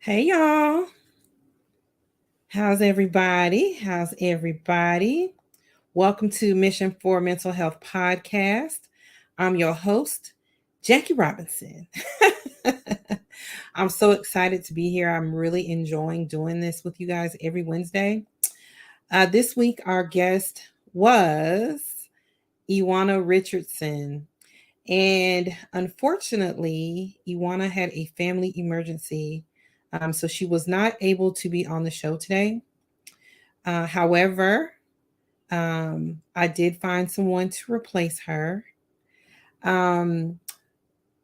Hey y'all. How's everybody? How's everybody? Welcome to Mission for Mental Health podcast. I'm your host, Jackie Robinson. I'm so excited to be here. I'm really enjoying doing this with you guys every Wednesday. This week, our guest was Iwana Richardson. And unfortunately, Iwana had a family emergency. So she was not able to be on the show today. However, I did find someone to replace her. Um,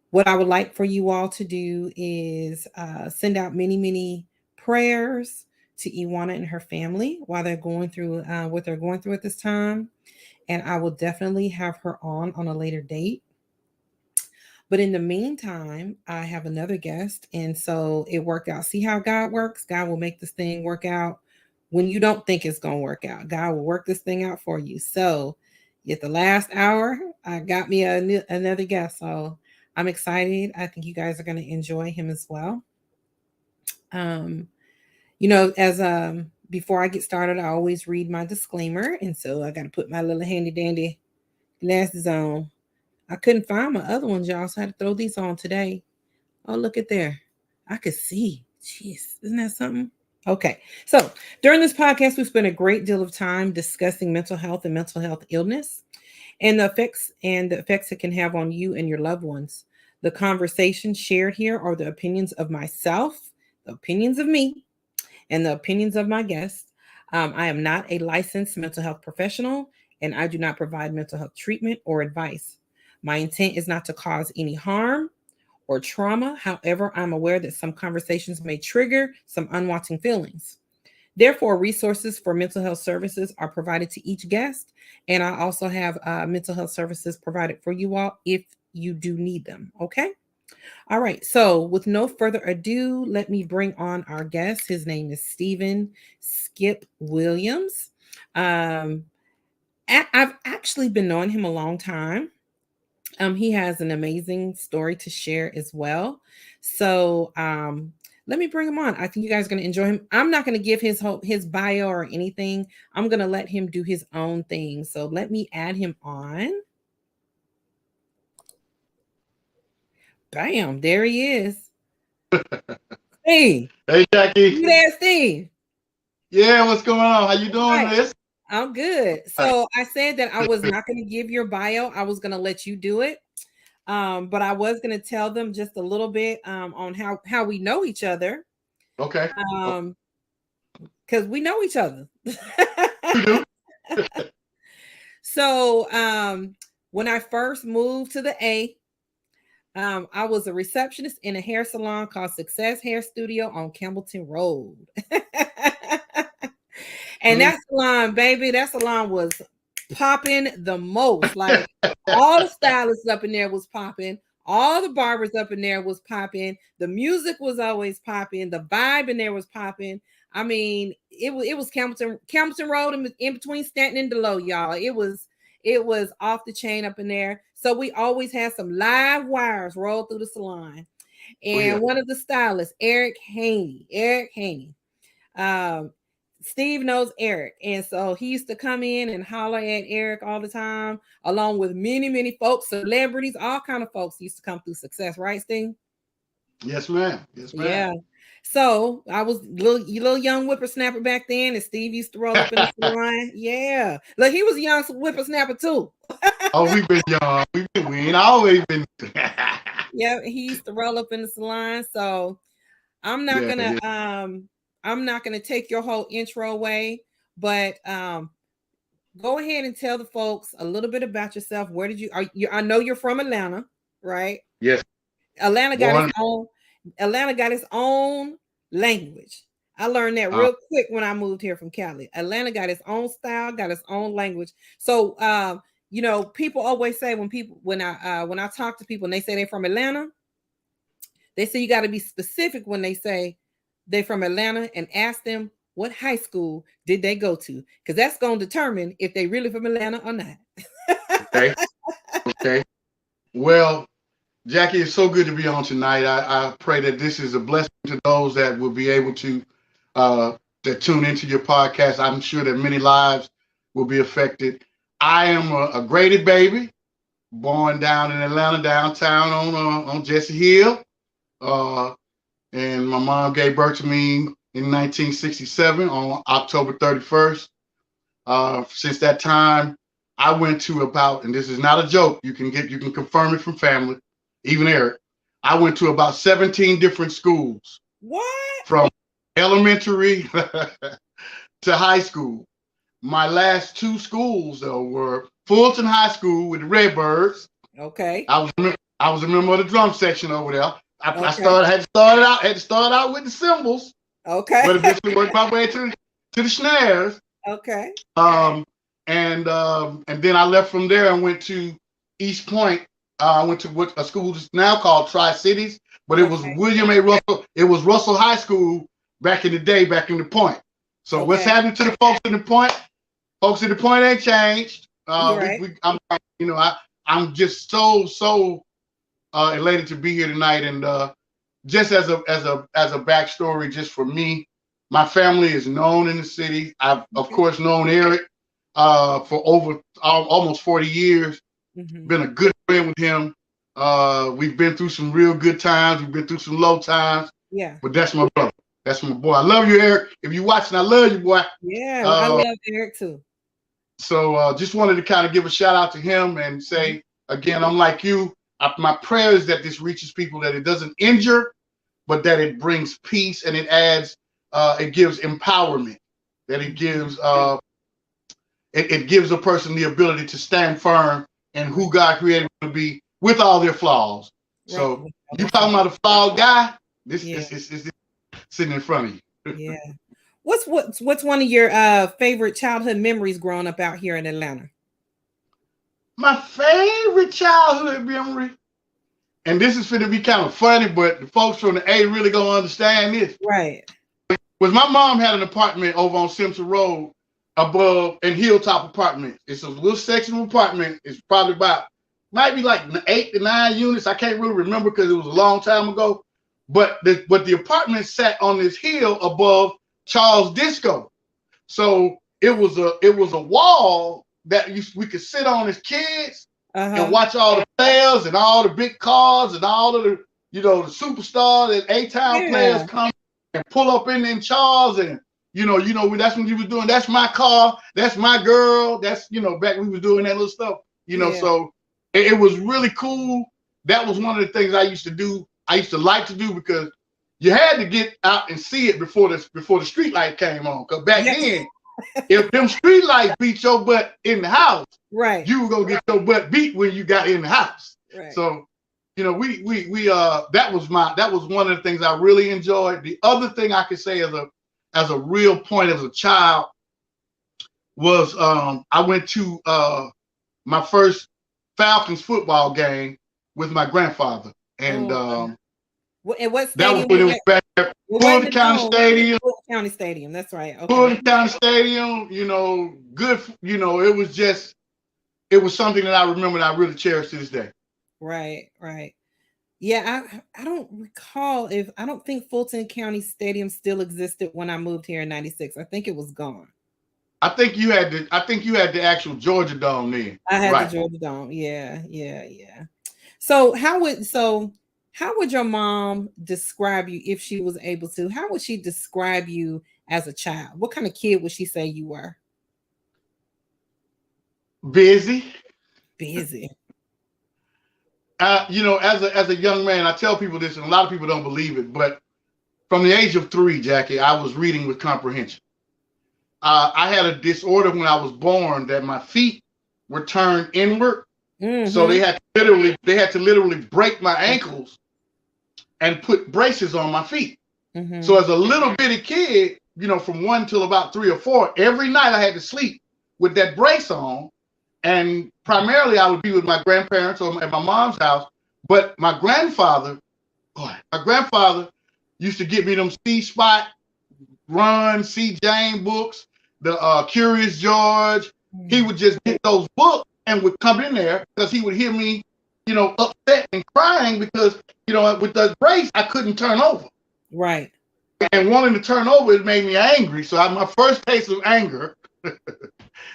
what I would like for you all to do is send out many, many prayers to Iwana and her family while they're going through what they're going through at this time. And I will definitely have her on a later date. But in the meantime, I have another guest. And so it worked out. See how God works? God will make this thing work out when you don't think it's going to work out. God will work this thing out for you. So at the last hour, I got me another guest. So I'm excited. I think you guys are going to enjoy him as well. Um, as before I get started, I always read my disclaimer. And so I got to put my little handy dandy glasses on. I couldn't find my other ones, y'all, so I had to throw these on today. Oh, look at there. I could see. Jeez, isn't that something? Okay, so during this podcast, we spent a great deal of time discussing mental health and mental health illness and the effects it can have on you and your loved ones. The conversations shared here are the opinions of myself, the opinions of me, and the opinions of my guests. I am not a licensed mental health professional, and I do not provide mental health treatment or advice. My intent is not to cause any harm or trauma. However, I'm aware that some conversations may trigger some unwanted feelings. Therefore, resources for mental health services are provided to each guest, and I also have mental health services provided for you all if you do need them. Okay? All right. So, with no further ado, let me bring on our guest. His name is Stephen Skip Williams. I've actually been knowing him a long time. He has an amazing story to share as well. So let me bring him on. I think you guys are going to enjoy him. I'm not going to give his bio or anything. I'm going to let him do his own thing. So let me add him on. Bam, there he is. Hey. Hey, Jackie. You there, Steve? Yeah, what's going on? How you doing, Miss? I'm good. So I said that I was not going to give your bio. I was going to let you do it. But I was going to tell them just a little bit on how we know each other. Okay. Because we know each other. We do. So when I first moved to the A, I was a receptionist in a hair salon called Success Hair Studio on Campbellton Road. And that salon was popping the most. Like all the stylists up in there was popping. All the barbers up in there was popping. The music was always popping. The vibe in there was popping. I mean, it was Campbellton Road in between Stanton and Delow, y'all. It was off the chain up in there. So we always had some live wires roll through the salon. And one of the stylists, Eric Haney. Steve knows Eric. And so he used to come in and holler at Eric all the time, along with many, many folks, celebrities, all kind of folks used to come through Success, right, Steve? Yes, ma'am. Yes, ma'am. Yeah. So I was little young whippersnapper back then, and Steve used to roll up in the salon. Yeah. Look, he was a young whippersnapper too. Oh, we've been young. We ain't always been. Yeah, he used to roll up in the salon. So I'm not gonna take your whole intro away, but go ahead and tell the folks a little bit about yourself. Where did I know you're from Atlanta, right? Yes. Atlanta got its own language. I learned that real quick when I moved here from Cali. Atlanta got its own style, got its own language. So people always say when I talk to people and they say they're from Atlanta, they say you got to be specific when they say they're from Atlanta and ask them what high school did they go to, because that's going to determine if they really from Atlanta or not. Okay. Well, Jackie, it's so good to be on tonight. I pray that this is a blessing to those that will be able to that tune into your podcast. I'm sure that many lives will be affected. I am a graded baby, born down in Atlanta, downtown on Jesse Hill, and my mom gave birth to me in 1967 on October 31st. Since that time, I went to about, and this is not a joke, you can confirm it from family, even Eric. I went to about 17 different schools. What? From elementary to high school. My last two schools though were Fulton High School with the Redbirds. Okay. I was a member of the drum section over there. I Okay. had to start out with the cymbals. Okay. But eventually worked my way to the snares. Okay. And then I left from there and went to East Point. I went to a school that's now called Tri-Cities, but it was William A. Russell. It was Russell High School back in the day, back in the Point. So what's happening to the folks in the Point? Folks in the Point ain't changed. I'm just so elated to be here tonight, and just as a backstory, just for me, my family is known in the city. I've of course known Eric for over almost 40 years. Been a good friend with him. We've been through some real good times. We've been through some low times. Yeah. But that's my brother. That's my boy. I love you, Eric. If you're watching, I love you, boy. Yeah, I love Eric too. So just wanted to kind of give a shout out to him and say, again, I'm like you. My prayer is that this reaches people, that it doesn't injure, but that it brings peace, and it adds, it gives empowerment, that it gives, it gives a person the ability to stand firm in who God created them to be with all their flaws. Right. So you talking about a flawed guy? This is sitting in front of you. Yeah. What's one of your favorite childhood memories growing up out here in Atlanta? My favorite childhood memory, and this is going to be kind of funny, but the folks from the A really gonna understand this. Right. Was my mom had an apartment over on Simpson Road above in Hilltop Apartments. It's a little section of apartment. It's probably might be like 8 to 9 units. I can't really remember because it was a long time ago. But the apartment sat on this hill above Charles Disco. So it was a wall that we could sit on as kids and watch all the players and all the big cars and all of the the superstars and A-Town players come and pull up in Charles, and that's what you was doing. That's my car, that's my girl, that's back when we was doing that little stuff. So it was really cool. That was one of the things I used to do. I used to like to do because you had to get out and see it before the street light came on. Because back then, if them street lights beat your butt in the house, right, you were gonna get your butt beat when you got in the house. Right. So, we that was one of the things I really enjoyed. The other thing I could say as a real point as a child was I went to my first Falcons football game with my grandfather, and what stadium? That was when it was back at Fulton County Stadium. Fulton County Stadium, that's right. Okay. Fulton County Stadium, good. It was something that I remember and I really cherish to this day. Right. Yeah, I don't recall I don't think Fulton County Stadium still existed when I moved here in '96. I think it was gone. I think you had the actual Georgia Dome then. I had the Georgia Dome. Yeah. So how would your mom describe you if she was able to? How would she describe you as a child? What kind of kid would she say you were? Busy. As a young man, I tell people this, and a lot of people don't believe it, but from the age of 3, Jackie, I was reading with comprehension. I had a disorder when I was born that my feet were turned inward. So they had to literally break my ankles and put braces on my feet. So as a little bitty kid, from 1 till about 3 or 4, every night I had to sleep with that brace on. And primarily I would be with my grandparents or at my mom's house. But my grandfather used to get me them C-Spot, Run, C. Jane books, the Curious George. He would just get those books and would come in there because he would hear me upset and crying because, with the brace, I couldn't turn over. Right. And wanting to turn over, it made me angry. So my first taste of anger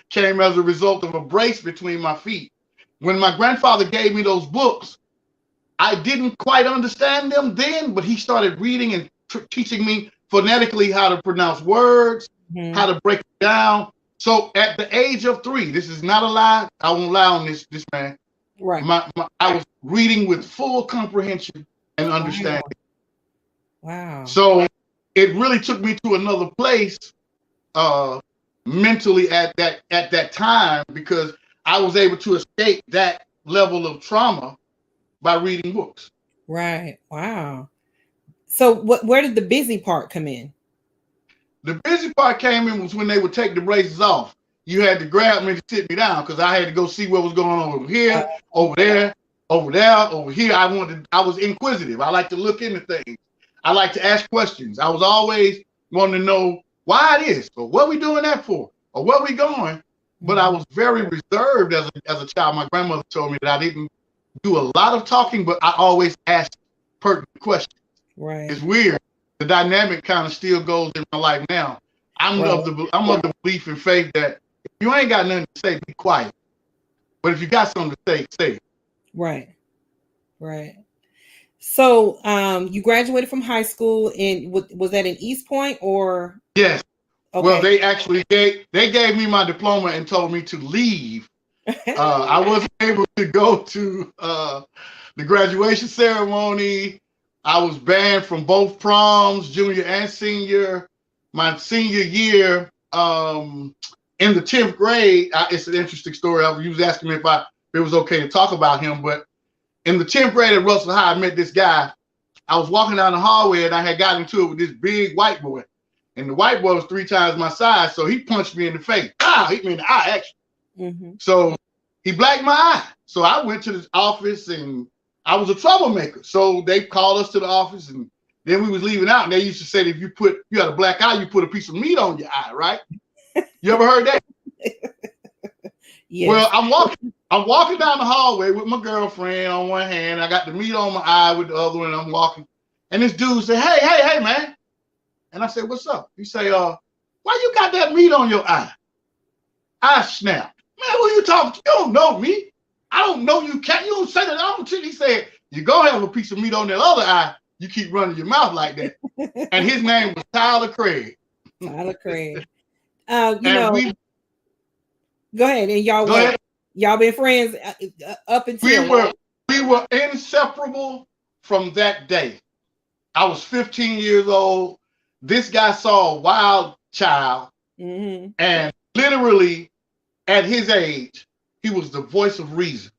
came as a result of a brace between my feet. When my grandfather gave me those books, I didn't quite understand them then, but he started reading and teaching me phonetically how to pronounce words, how to break it down. So at the age of 3, this is not a lie. I won't lie on this man. Right. I was reading with full comprehension and understanding. Wow. So it really took me to another place mentally at that time, because I was able to escape that level of trauma by reading books. Right. Wow. So where did the busy part come in? The busy part came in was when they would take the braces off. You had to grab me to sit me down because I had to go see what was going on over here, over there, over here. I was inquisitive. I like to look into things. I like to ask questions. I was always wanting to know why it is, or what we doing that for, or where we going. But I was very reserved as a child. My grandmother told me that I didn't do a lot of talking, but I always asked pertinent questions. Right. It's weird. The dynamic kind of still goes in my life now. I'm of the belief and faith that if you ain't got nothing to say, be quiet. But if you got something to say, say it. Right. Right. So you graduated from high school, and was that in East Point or? Yes. Okay. Well, they actually gave me my diploma and told me to leave. I wasn't able to go to the graduation ceremony. I was banned from both proms, junior and senior. My senior year, in the 10th grade, it's an interesting story. You was asking me if it was okay to talk about him, but in the 10th grade at Russell High, I met this guy. I was walking down the hallway and I had gotten into it with this big white boy. And the white boy was 3 times my size, so he punched me in the face. Hit me in the eye, actually. So he blacked my eye. So I went to the office, and I was a troublemaker. So they called us to the office, and then we was leaving out, and they used to say that if you had a black eye, you put a piece of meat on your eye, right? You ever heard that? Yes. Well, I'm walking down the hallway with my girlfriend on one hand. I got the meat on my eye with the other one, and I'm walking. And this dude said, hey, man. And I said, what's up? He say, why you got that meat on your eye? I snapped. Man, who you talking to? You don't know me. I don't know you. You don't say that. I don't. He said, you're going to have a piece of meat on that other eye. You keep running your mouth like that. And his name was Tyler Craig. Tyler Craig. Go ahead. And y'all been friends up until? We were inseparable from that day. I was 15 years old. This guy saw a wild child, and literally at his age, he was the voice of reason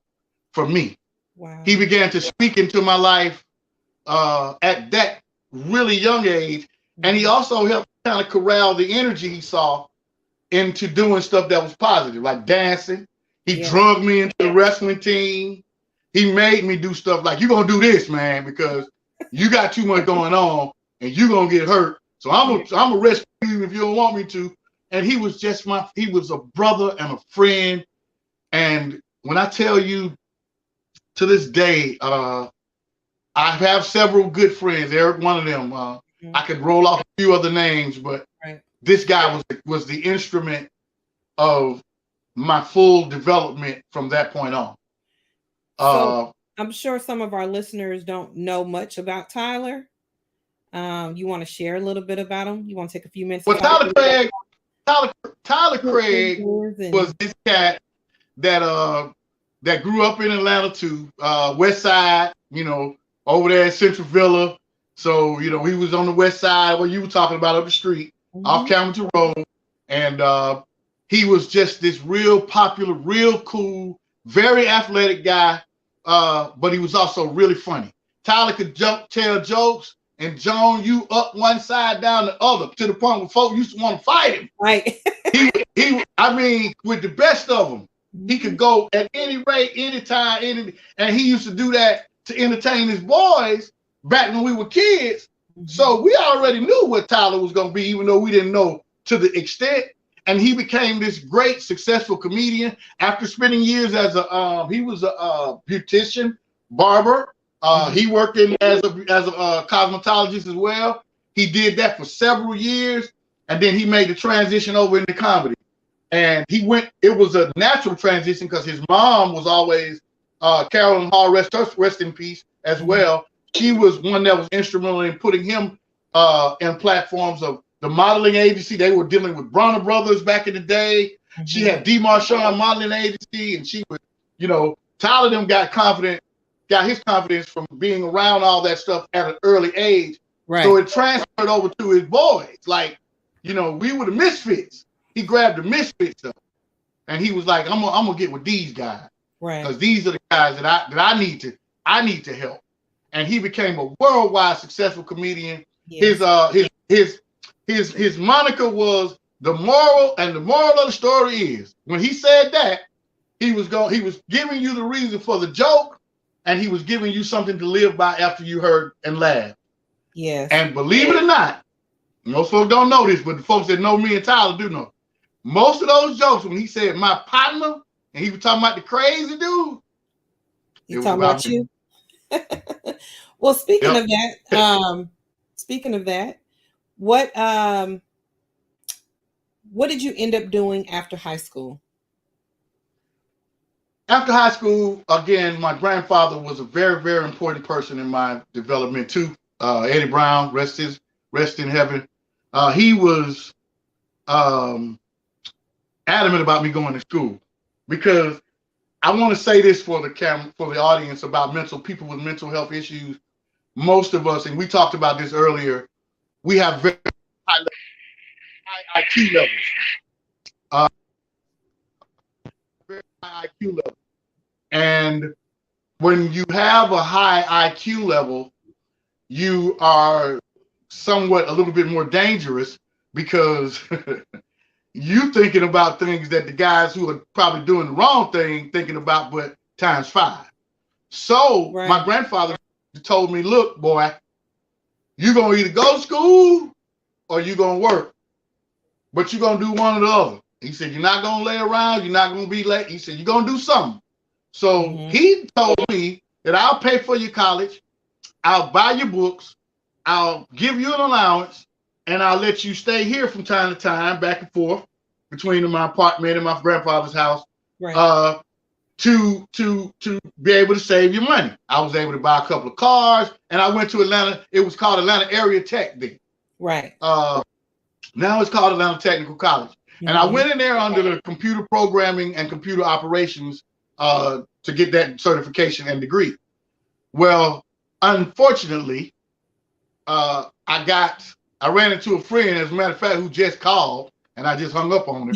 for me. Wow. He began to speak into my life at that really young age, and he also helped kind of corral the energy he saw into doing stuff that was positive, like dancing. He drugged me into the wrestling team. He made me do stuff like, you're going to do this, man, because you got too much going on, and you're going to get hurt. So I'm gonna rescue you if you don't want me to. And he was he was a brother and a friend. And when I tell you, to this day, I have several good friends. Eric, one of them. I could roll off a few other names, but this guy was the instrument of my full development from that point on. So I'm sure some of our listeners don't know much about Tyler. You want to share a little bit about him? You want to take a few minutes? Well, Tyler Craig was this cat that grew up in Atlanta too, West Side, over there in Central Villa. So, he was on the West Side where you were talking about, up the street, off Camden Road. And he was just this real popular, real cool, very athletic guy. But he was also really funny. Tyler could tell jokes and Joan you up one side, down the other, to the point where folks used to want to fight him. Right. With the best of them, he could go at any rate, anytime, and he used to do that to entertain his boys back when we were kids. So we already knew what Tyler was going to be, even though we didn't know to the extent. and he became this great, successful comedian after spending years as he was a beautician, barber. He worked in as a cosmetologist as well. He did that for several years, and then he made the transition over into comedy. And it was a natural transition because his mom was always Carolyn Hall, rest in peace, as well. She was one that was instrumental in putting him in platforms of the modeling agency. They were dealing with Bronner Brothers back in the day. She had D. Marchand modeling agency, and she was, Tyler them got his confidence from being around all that stuff at an early age. Right. So it transferred over to his boys. Like, we were the misfits. He grabbed the misfits up, and he was like, "I'm gonna get with these guys, right? Because these are the guys that I need to help." And he became a worldwide successful comedian. Yes. His moniker was the moral, and the moral of the story is when he said that he was giving you the reason for the joke, and he was giving you something to live by after you heard and laughed. Yes. And believe it or not, most folks don't know this, but the folks that know me and Tyler do know. Most of those jokes, when he said my partner, and he was talking about the crazy dude, he talking about you. Well, speaking of that, what did you end up doing after high school? After high school, again, my grandfather was a very, very important person in my development too. Eddie Brown, rest in heaven. He was adamant about me going to school, because I want to say this for the audience about people with mental health issues. Most of us, and we talked about this earlier, we have very high IQ levels. Very high IQ level. And when you have a high IQ level, you are somewhat a little bit more dangerous, because you thinking about things that the guys who are probably doing the wrong thing thinking about, but times 5. So my grandfather told me, look, boy, you're going to either go to school or you're going to work, but you're going to do one or the other. He said, you're not going to lay around. You're not going to be late. He said, you're going to do something. So he told me that I'll pay for your college. I'll buy your books. I'll give you an allowance, and I'll let you stay here from time to time, back and forth between my apartment and my grandfather's house, to be able to save your money. I was able to buy a couple of cars, and I went to Atlanta. It was called Atlanta Area Tech then. Right. Now it's called Atlanta Technical College. And I went in there under the computer programming and computer operations to get that certification and degree. Well, unfortunately, I ran into a friend, as a matter of fact, who just called, and I just hung up on her.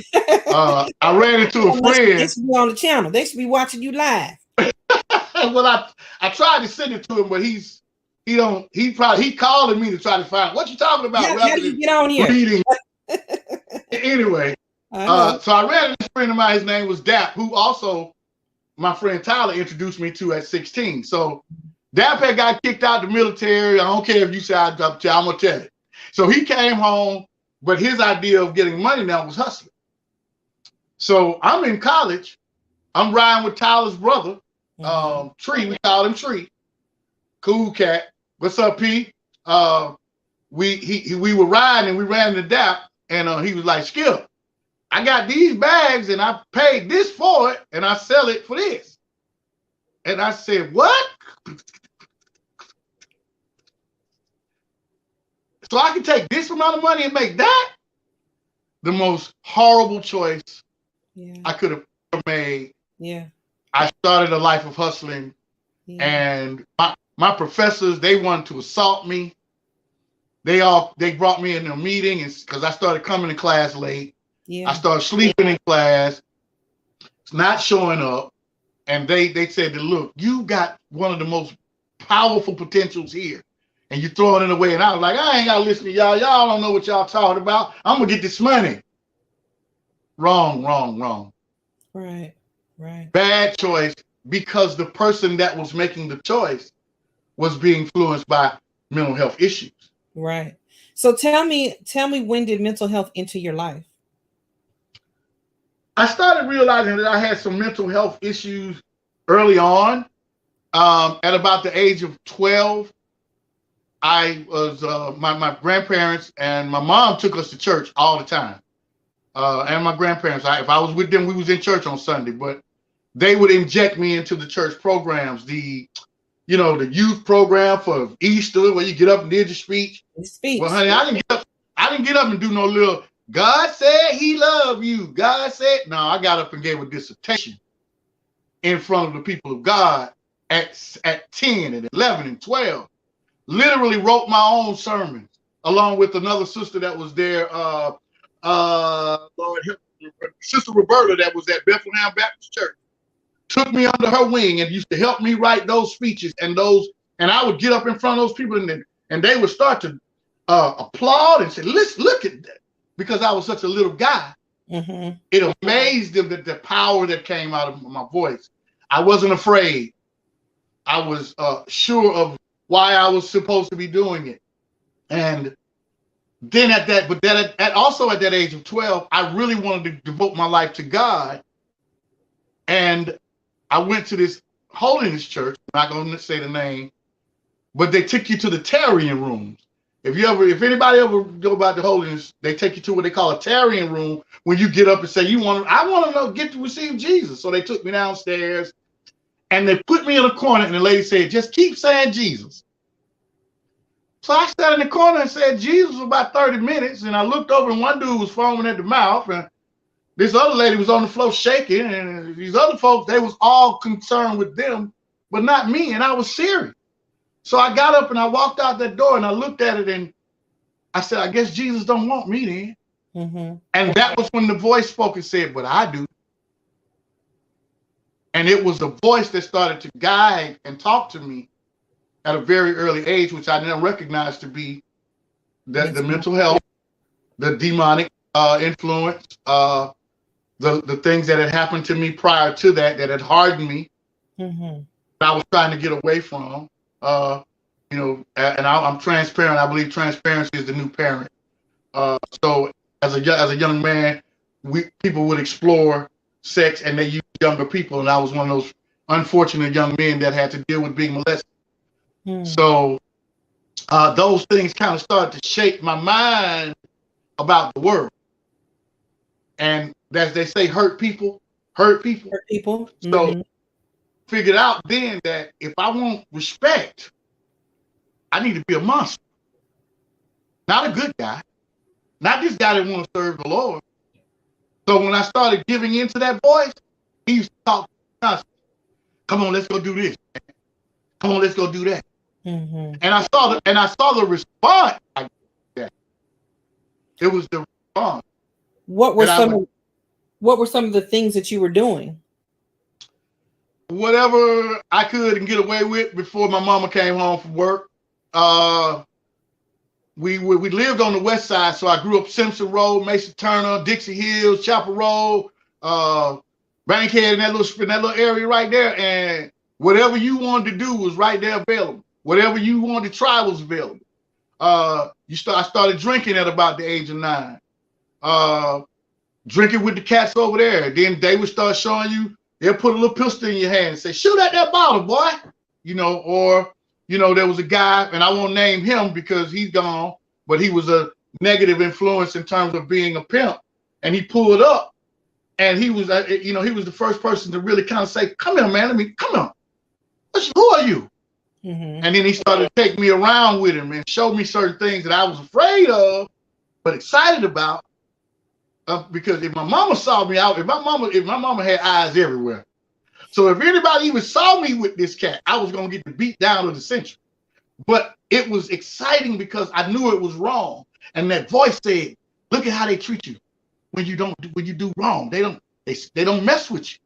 I ran into a friend. They should be on the channel. They should be watching you live. Well, I tried to send it to him, but he calling me to try to find what you talking about. How do you get on here? Reading. Anyway, so I ran into a friend of mine. His name was Dap, who also my friend Tyler introduced me to at 16. So Dap had got kicked out of the military. I don't care if you say I'm gonna tell it. So he came home, but his idea of getting money now was hustling. So I'm in college. I'm riding with Tyler's brother, Tree. We call him Tree. Cool cat. What's up, P? We were riding, and we ran into Dap, and he was like, Skip, I got these bags, and I paid this for it, and I sell it for this. And I said, what? So I can take this amount of money and make that? The most horrible choice I could have ever made. Yeah. I started a life of hustling, and my professors, they wanted to assault me. They brought me in a meeting, because I started coming to class late. Yeah. I started sleeping in class, not showing up. And they said, look, you got one of the most powerful potentials here, and you're throwing it away. And I was like, I ain't got to listen to y'all. Y'all don't know what y'all talking about. I'm going to get this money. Wrong. Right. Bad choice, because the person that was making the choice was being influenced by mental health issues. Right. So tell me, when did mental health enter your life? I started realizing that I had some mental health issues early on. At about the age of 12, I was my grandparents and my mom took us to church all the time. And my grandparents, if I was with them, we was in church on Sunday, but they would inject me into the church programs, the youth program for Easter where you get up and did your speech. Well, honey, I didn't get up and do no little God said he loved you. God said no, I got up and gave a dissertation in front of the people of God at 10 and 11 and 12. Literally wrote my own sermons along with another sister that was there, Lord help me, Sister Roberta that was at Bethlehem Baptist Church. Took me under her wing and used to help me write those speeches and I would get up in front of those people and they would start to applaud and say, "Listen, look at that," because I was such a little guy. Mm-hmm. It amazed them that the power that came out of my voice. I wasn't afraid. I was sure of why I was supposed to be doing it. And then at that age of 12, I really wanted to devote my life to God. And I went to this holiness church. I'm not going to say the name, but they took you to the tarrying rooms. If anybody ever go about the holiness, they take you to what they call a tarrying room when you get up and say, I want to get to receive Jesus. So they took me downstairs and they put me in a corner and the lady said, just keep saying Jesus. So I sat in the corner and said Jesus for about 30 minutes. And I looked over and one dude was foaming at the mouth and this other lady was on the floor shaking. And these other folks, they was all concerned with them, but not me. And I was serious. So I got up and I walked out that door and I looked at it and I said, I guess Jesus don't want me then. Mm-hmm. And that was when the voice spoke and said, but I do. And it was the voice that started to guide and talk to me at a very early age, which I now recognize to be the mental health, the demonic influence, the things that had happened to me prior to that had hardened me. Mm-hmm. I was trying to get away from. And I'm transparent. I believe transparency is the new parent. So as a young man, people would explore sex and they use younger people, and I was one of those unfortunate young men that had to deal with being molested. So those things kind of started to shape my mind about the world. And as they say, hurt people. Mm-hmm. So figured out then that if I want respect, I need to be a monster. Not a good guy. Not this guy that wants to serve the Lord. So when I started giving into that voice, he used to talk constantly. Come on, let's go do this. Come on, let's go do that. Mm-hmm. And I saw the response. It was the response. What were some of the things that you were doing? Whatever I could and get away with before my mama came home from work. We lived on the west side, so I grew up Simpson Road, Mason Turner, Dixie Hills, Chapel Road, Bankhead, in that little area right there. And whatever you wanted to do was right there available. Whatever you wanted to try was available. I started drinking at about the age of 9. Drinking with the cats over there. Then they would start showing you. They'll put a little pistol in your hand and say, shoot at that bottle, boy. There was a guy, and I won't name him because he's gone, but he was a negative influence in terms of being a pimp. And he pulled up, and he was the first person to really kind of say, come here, man, come here. Who are you? Mm-hmm. And then he started to take me around with him and show me certain things that I was afraid of, but excited about. Because if my mama saw me out, if my mama had eyes everywhere. So if anybody even saw me with this cat, I was going to get the beat down of the century. But it was exciting because I knew it was wrong. And that voice said, look at how they treat you when you do wrong. They don't mess with you.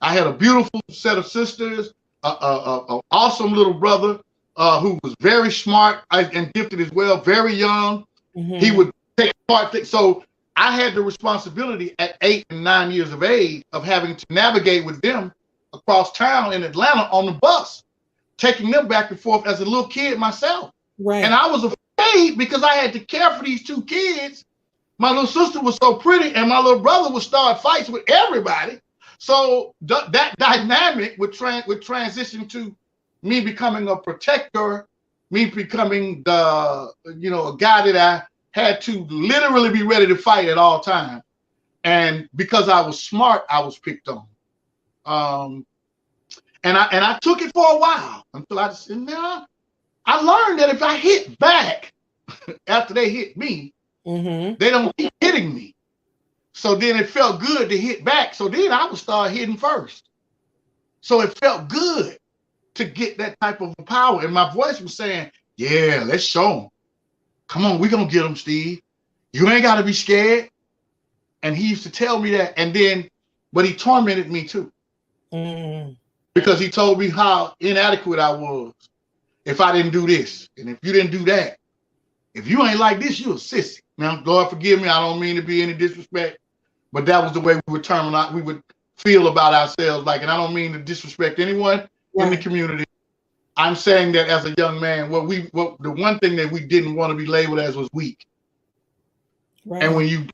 I had a beautiful set of sisters, an awesome little brother who was very smart and gifted as well, very young. Mm-hmm. He would take part. So I had the responsibility at 8 and 9 years of age of having to navigate with them across town in Atlanta on the bus, taking them back and forth as a little kid myself. Right. And I was afraid because I had to care for these 2 kids. my little sister was so pretty, and my little brother would start fights with everybody. So that dynamic would transition to me becoming a protector, me becoming a guy that I had to literally be ready to fight at all times. And because I was smart, I was picked on. And I took it for a while until I said, no, I learned that if I hit back after they hit me, they don't keep hitting me. So then it felt good to hit back. So then I would start hitting first. So it felt good to get that type of power. And my voice was saying, yeah, let's show them. Come on, we're going to get them, Steve. You ain't got to be scared. And he used to tell me that. And then, but he tormented me too. Because he told me how inadequate I was if I didn't do this. And if you didn't do that, if you ain't like this, you a sissy. Now, Lord, forgive me. I don't mean to be any disrespect, but that was the way we would feel about ourselves. Like, and I don't mean to disrespect anyone in the community. I'm saying that as a young man, the one thing that we didn't want to be labeled as was weak. Right. And when you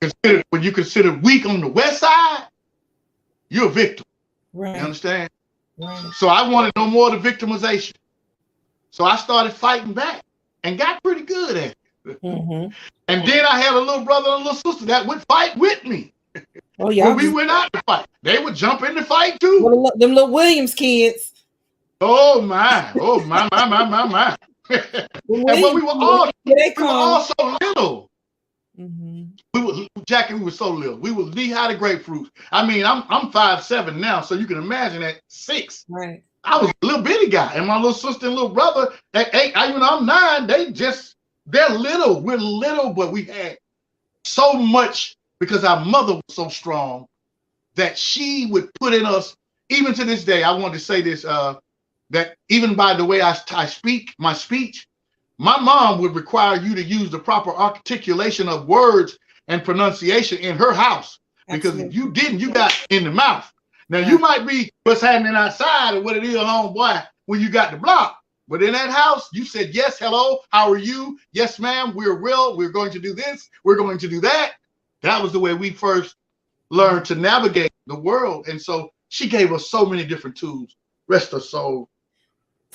consider weak on the west side, you're a victim. Right. You understand? Right. So I wanted no more of the victimization. So I started fighting back and got pretty good at it. And then I had a little brother and a little sister that would fight with me. Oh yeah. When we went out to fight, they would jump in the fight too. Well, them little Williams kids. Oh my. And but we were all so little. Jackie, we were so little. We were knee-high to grapefruits. I mean, I'm 5'7" now, so you can imagine at 6. Right. I was a little bitty guy, and my little sister and little brother at 8. I'm 9. They're little. We're little, but we had so much because our mother was so strong that she would put in us. Even to this day, I want to say this: that even by the way I speak, my speech, my mom would require you to use the proper articulation of words and pronunciation in her house. Because if you didn't, you got in the mouth. Now, you might be what's happening outside or what it is, homeboy, when you got the block. But in that house, you said, yes, hello, how are you? Yes, ma'am, we're real. We're going to do this. We're going to do that. That was the way we first learned to navigate the world. And so she gave us so many different tools. Rest her soul.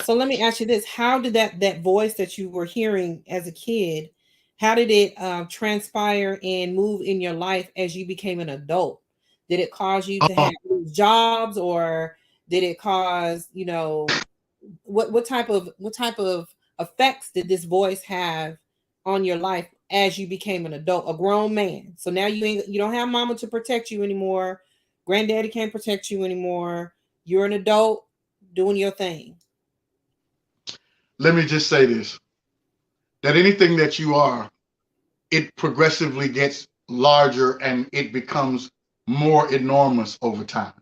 So let me ask you this. How did that voice that you were hearing as a kid, how did it transpire and move in your life as you became an adult? Did it cause you to have jobs, or did it cause, what type of effects did this voice have on your life as you became an adult, a grown man? So now you don't have mama to protect you anymore. Granddaddy can't protect you anymore. You're an adult doing your thing. Let me just say this, that anything that you are, it progressively gets larger and it becomes more enormous over time.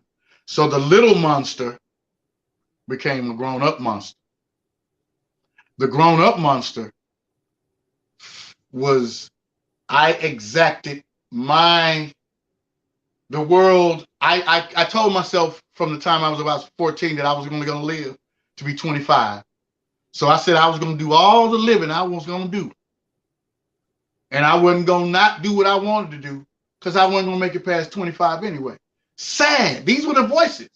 So the little monster became a grown-up monster. The grown-up monster was, I exacted the world. I told myself from the time I was about 14 that I was only going to live to be 25. So I said I was going to do all the living I was going to do. And I wasn't going to not do what I wanted to do because I wasn't going to make it past 25 anyway. Sad. These were the voices.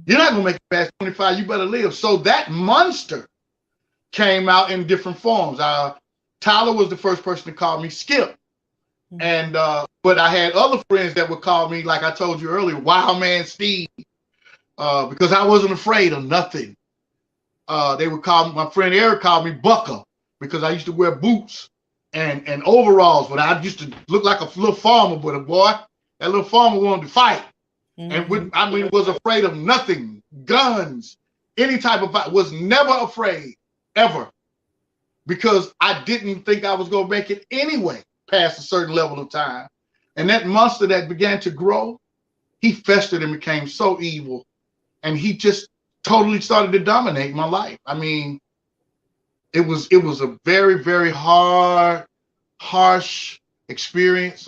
You're not going to make it past 25. You better live. So that monster came out in different forms. Tyler was the first person to call me Skip. And but I had other friends that would call me, like I told you earlier, Wild Man Steve, because I wasn't afraid of nothing. They would my friend Eric called me Bucker because I used to wear boots and overalls, but I used to look like a little farmer. But that little farmer wanted to fight, and was afraid of nothing, guns, any type of fight. Was never afraid ever, because I didn't think I was gonna make it anyway past a certain level of time. And that monster that began to grow, he festered and became so evil, and he just totally started to dominate my life. I mean, it was a very, very harsh experience.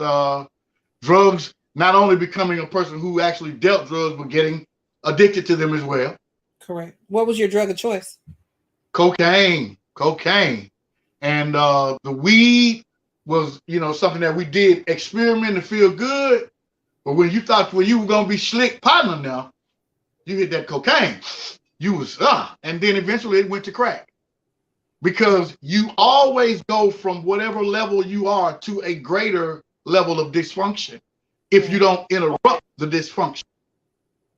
Drugs, not only becoming a person who actually dealt drugs, but getting addicted to them as well. Correct. What was your drug of choice? Cocaine. And the weed was, something that we did experiment to feel good. But when you thought when you were gonna be slick partner now, you hit that cocaine. You was and then eventually it went to crack. Because you always go from whatever level you are to a greater level of dysfunction if you don't interrupt the dysfunction.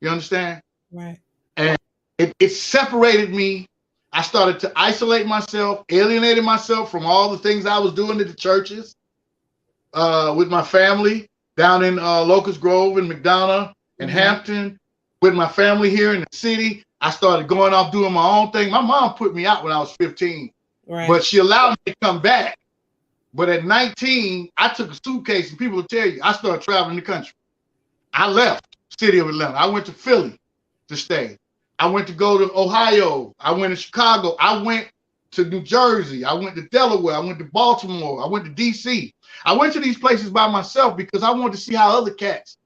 You understand? Right. And it separated me. I started to isolate myself, alienated myself from all the things I was doing at the churches, with my family down in Locust Grove and McDonough and Hampton, with my family here in the city. I started going off doing my own thing. My mom put me out when I was 15, but she allowed me to come back. But at 19, I took a suitcase, and people will tell you, I started traveling the country. I left the city of Atlanta. I went to Philly to stay. I went to go to Ohio. I went to Chicago. I went to New Jersey. I went to Delaware. I went to Baltimore. I went to DC. I went to these places by myself because I wanted to see how other cats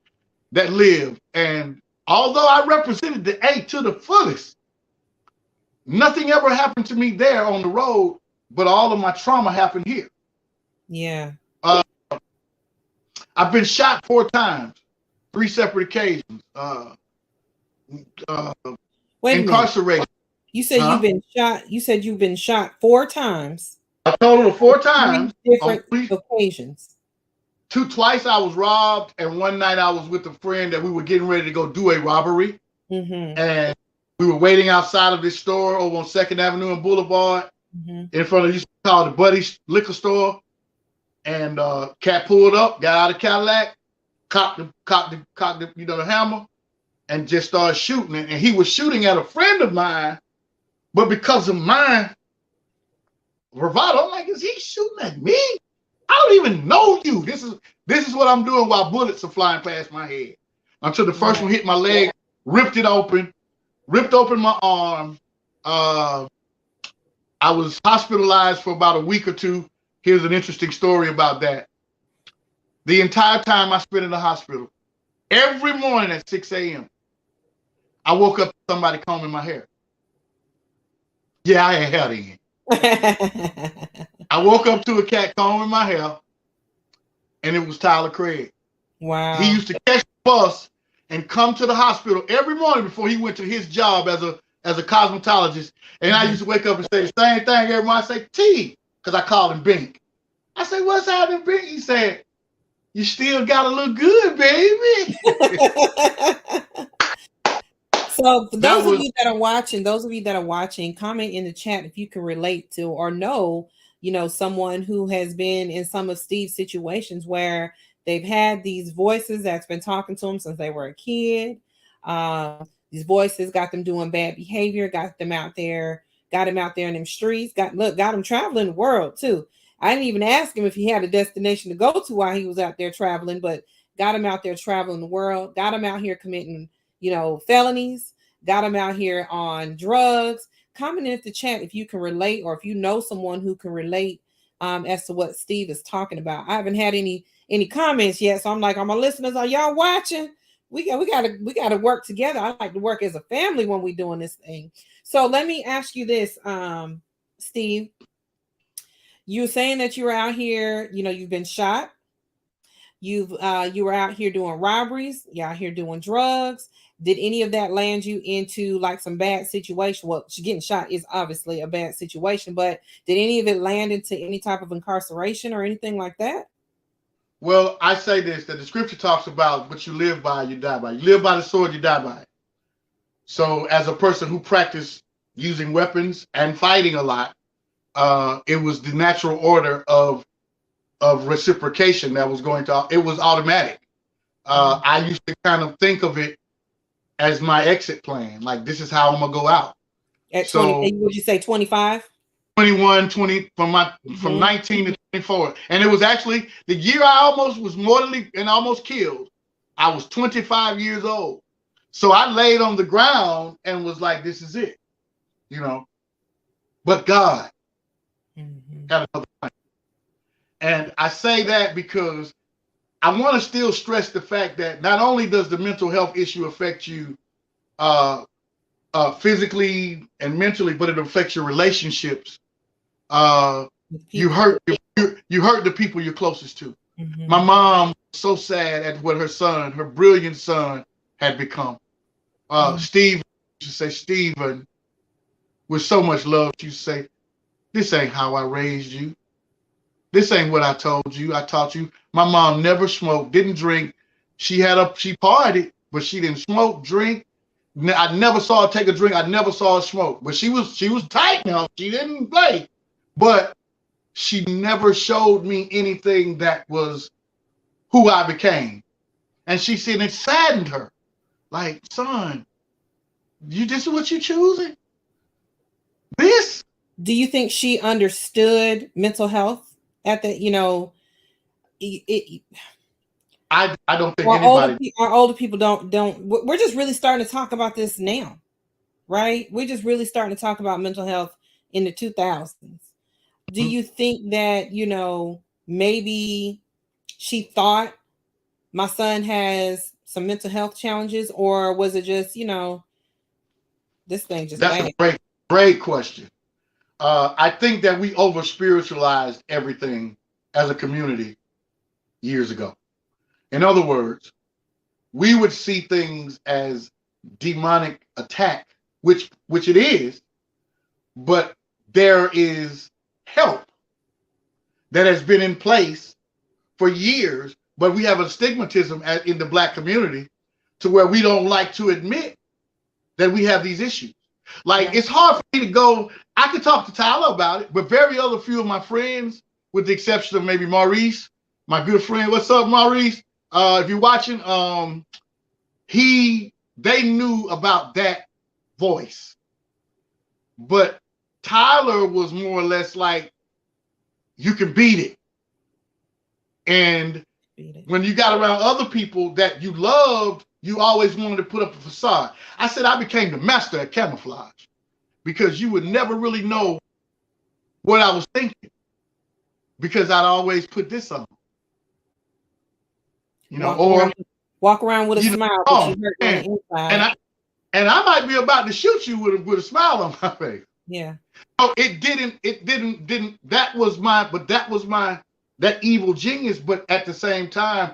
that live. And although I represented the A to the fullest, nothing ever happened to me there on the road, but all of my trauma happened here. Yeah. I've been shot 4 times, 3 separate occasions. Wait incarcerated. You said you've been shot. You said you've been shot 4 times. A total of 4 times. 3 different occasions. Twice I was robbed, and one night I was with a friend that we were getting ready to go do a robbery. And we were waiting outside of this store over on 2nd Avenue and Boulevard in front of, used to call the Buddy's liquor store. And cat pulled up, got out of Cadillac, cocked the the hammer, and just started shooting it. And he was shooting at a friend of mine, but because of my bravado, I'm like, is he shooting at me? I don't even know you. This is what I'm doing while bullets are flying past my head. Until the first one hit my leg, ripped open my arm. I was hospitalized for about a week or 2. Here's an interesting story about that. The entire time I spent in the hospital, every morning at 6 a.m., I woke up to somebody combing my hair. Yeah, I had hair then. I woke up to a cat combing my hair, and it was Tyler Craig. Wow. He used to catch the bus and come to the hospital every morning before he went to his job as a cosmetologist. And I used to wake up and say the same thing every morning. I say, T, because I called him Bink. I said, what's happening, Bink? He said, you still gotta look good, baby. So for those of you that are watching, comment in the chat if you can relate to or know, someone who has been in some of Steve's situations where they've had these voices that's been talking to them since they were a kid. These voices got them doing bad behavior, got him out there in them streets, got him traveling the world too. I didn't even ask him if he had a destination to go to while he was out there traveling, but got him out there traveling the world, got him out here committing, felonies, got him out here on drugs. Comment in the chat if you can relate or if you know someone who can relate as to what Steve is talking about. I haven't had any comments yet, so I'm like, are my listeners, are y'all watching? We gotta work together. I like to work as a family when we're doing this thing. So let me ask you this, Steve. You're saying that you were out here, you've been shot. You were out here doing robberies. You're out here doing drugs. Did any of that land you into like some bad situation? Well, getting shot is obviously a bad situation, but did any of it land into any type of incarceration or anything like that? Well, I say this, that the scripture talks about what you live by, you die by. You live by the sword, you die by it. So as a person who practiced using weapons and fighting a lot, it was the natural order of reciprocation that was going to, it was automatic. I used to kind of think of it as my exit plan. Like, this is how I'm gonna go out. At 20, would you say 25? 21, 20, from 19 to 24. And it was actually the year I almost was mortally and almost killed. I was 25 years old. So I laid on the ground and was like, this is it, But God had another plan. And I say that because I want to still stress the fact that not only does the mental health issue affect you physically and mentally, but it affects your relationships with you people. hurt you hurt the people you're closest to. My Mm-hmm. mom was so sad at what her brilliant son, had become. Mm-hmm. Steve used to say, Stephen, with so much love, she used to say, this ain't how I raised you. This ain't what I told you. I taught you. My mom never smoked, didn't drink. She partied, but she didn't smoke, drink. I never saw her take a drink. I never saw her smoke. But she was tight now. She didn't play. But she never showed me anything that was who I became. And she said it saddened her. Like, son, this is what you choosing? This? Do you think she understood mental health at the, it, I don't think anybody. our older people don't, we're just really starting to talk about this now, right? We're just really starting to talk about mental health in the 2000s. Do you think that, maybe she thought my son has some mental health challenges, or was it just, this thing just That's a bad? great question. I think that we over spiritualized everything as a community years ago. In other words, we would see things as demonic attack, which it is, but there is help that has been in place for years, but we have a stigmatism in the Black community to where we don't like to admit that we have these issues. Like, Right. it's hard for me to go. I could talk to Tyler about it, but very other few of my friends, with the exception of maybe Maurice, my good friend. What's up, Maurice? If you're watching, they knew about that voice, but Tyler was more or less like, you can beat it. And when you got around other people that you loved, you always wanted to put up a facade. I said I became the master at camouflage, because you would never really know what I was thinking, because I'd always put this on, Walk or around, walk around with a smile, but oh you hurt on man, the and inside. I might be about to shoot you with a smile on my face. Yeah. So it didn't. That was my that evil genius. But at the same time,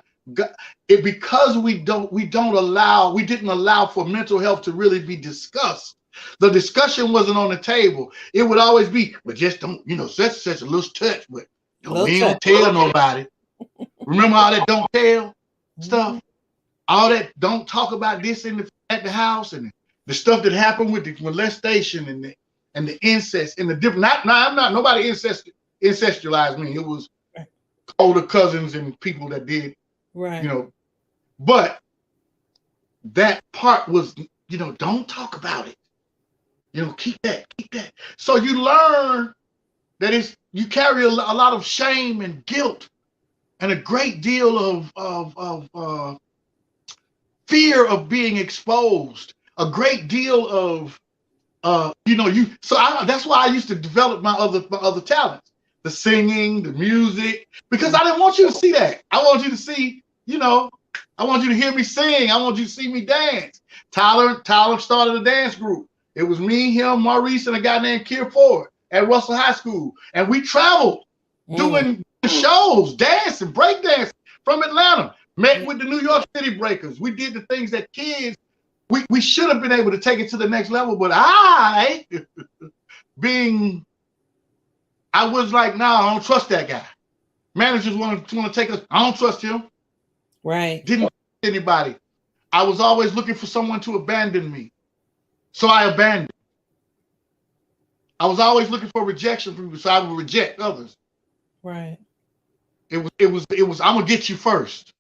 because we didn't allow for mental health to really be discussed. The discussion wasn't on the table. It would always be, but just don't, such a little touch, but Little we ain't touch. gonna tell nobody. Remember all that don't tell Mm-hmm. stuff, all that don't talk about this at the house, and the stuff that happened with the molestation and the incest and the different. I'm not nobody incestualized me. It was older cousins and people that did, Right. but that part was, don't talk about it. Keep that. So you learn that you carry a lot of shame and guilt and a great deal of fear of being exposed, a great deal of that's why I used to develop my other talents, the singing, the music, because I didn't want you to see that. I want you to see, I want you to hear me sing. I want you to see me dance. Tyler started a dance group. It was me, him, Maurice, and a guy named Kier Ford at Russell High School, and we traveled doing shows, dancing, break dancing from Atlanta. Met with the New York City Breakers. We did the things that kids, we should have been able to take it to the next level, but I was like, nah, I don't trust that guy. Managers want to take us. I don't trust him. Right. Didn't trust anybody. I was always looking for someone to abandon me, so I abandoned. I was always looking for rejection from people, so I would reject others. Right. It was. I'm gonna get you first,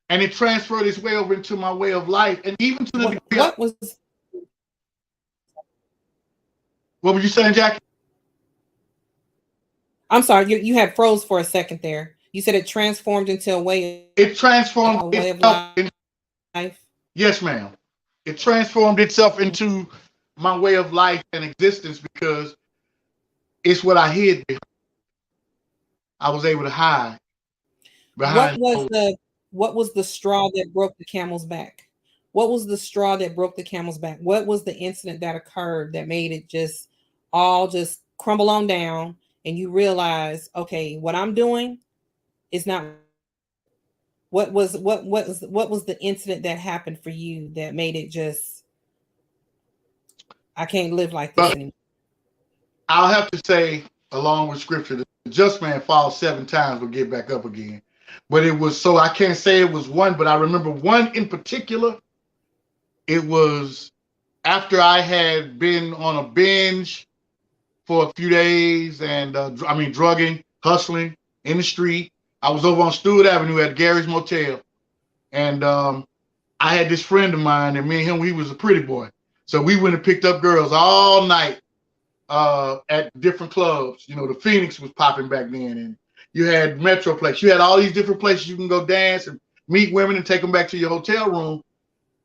and it transferred its way over into my way of life, and even to the degree. What was? What were you saying, Jackie? I'm sorry, you had froze for a second there. You said it transformed into a way. It transformed A way of itself. life. Yes, ma'am. It transformed itself into my way of life and existence, because it's what I hid behind. I was able to hide behind. What was the straw that broke the camel's back? What was the straw that broke the camel's back? What was the incident that occurred that made it just all just crumble on down and you realize, okay, what I'm doing is not what was the incident that happened for you that made it just, I can't live like this But anymore. I'll have to say, along with scripture, the just man falls 7 times will get back up again. But it was, so I can't say it was one, but I remember one in particular. It was after I had been on a binge for a few days and drugging, hustling in the street. I was over on Stewart Avenue at Gary's Motel, and I had this friend of mine, and me and him, he was a pretty boy. So we went and picked up girls all night at different clubs. You know, the Phoenix was popping back then, and you had Metroplex. You had all these different places you can go dance and meet women and take them back to your hotel room.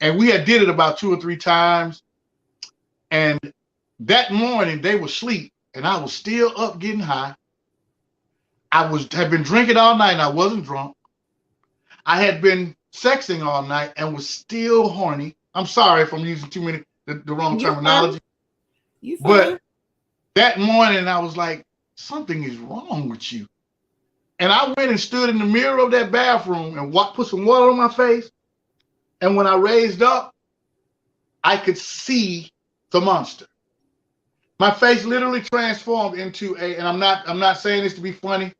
And we had did it about 2 or 3 times. And that morning they were asleep, and I was still up getting high. Had been drinking all night, and I wasn't drunk. I had been sexing all night and was still horny. I'm sorry if I'm using too many the wrong You fine. terminology, You but fine. that morning I was like, something is wrong with you. And I went and stood in the mirror of that bathroom and put some water on my face. And when I raised up, I could see the monster. My face literally transformed into and I'm not saying this to be funny,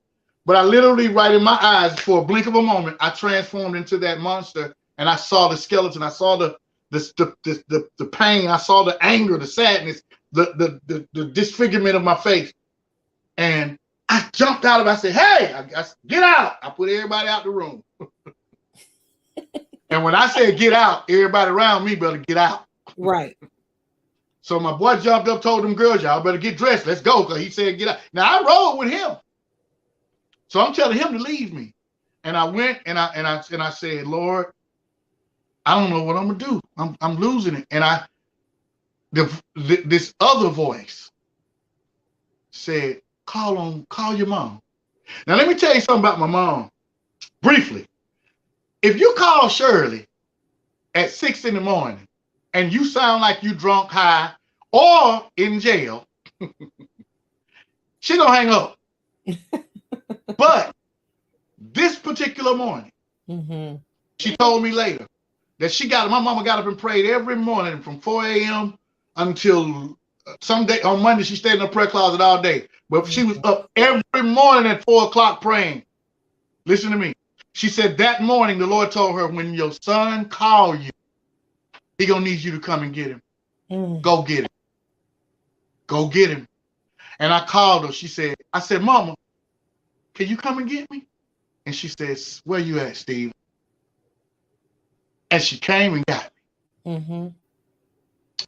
but I literally, right in my eyes, for a blink of a moment, I transformed into that monster, and I saw the skeleton. I saw the pain. I saw the anger, the sadness, the disfigurement of my face. And I jumped out of it. I said, hey, get out. I put everybody out the room. And when I said get out, everybody around me better get out. Right. So my boy jumped up, told them girls, y'all better get dressed. Let's go, because he said get out. Now I rolled with him. So I'm telling him to leave me. And I went and I said, Lord, I don't know what I'm gonna do. I'm losing it. And this other voice said, call your mom. Now let me tell you something about my mom, briefly. If you call Shirley at 6 in the morning and you sound like you drunk, high, or in jail, she gonna hang up. But this particular morning, she told me later that my mama got up and prayed every morning from 4 a.m. until some day on Monday. She stayed in the prayer closet all day. But she was up every morning at 4 o'clock praying. Listen to me. She said that morning the Lord told her, when your son call you, he gonna need you to come and get him. Go get him. Go get him. And I called her. I said, Mama, can you come and get me? And she says, where you at, Steve? And she came and got me.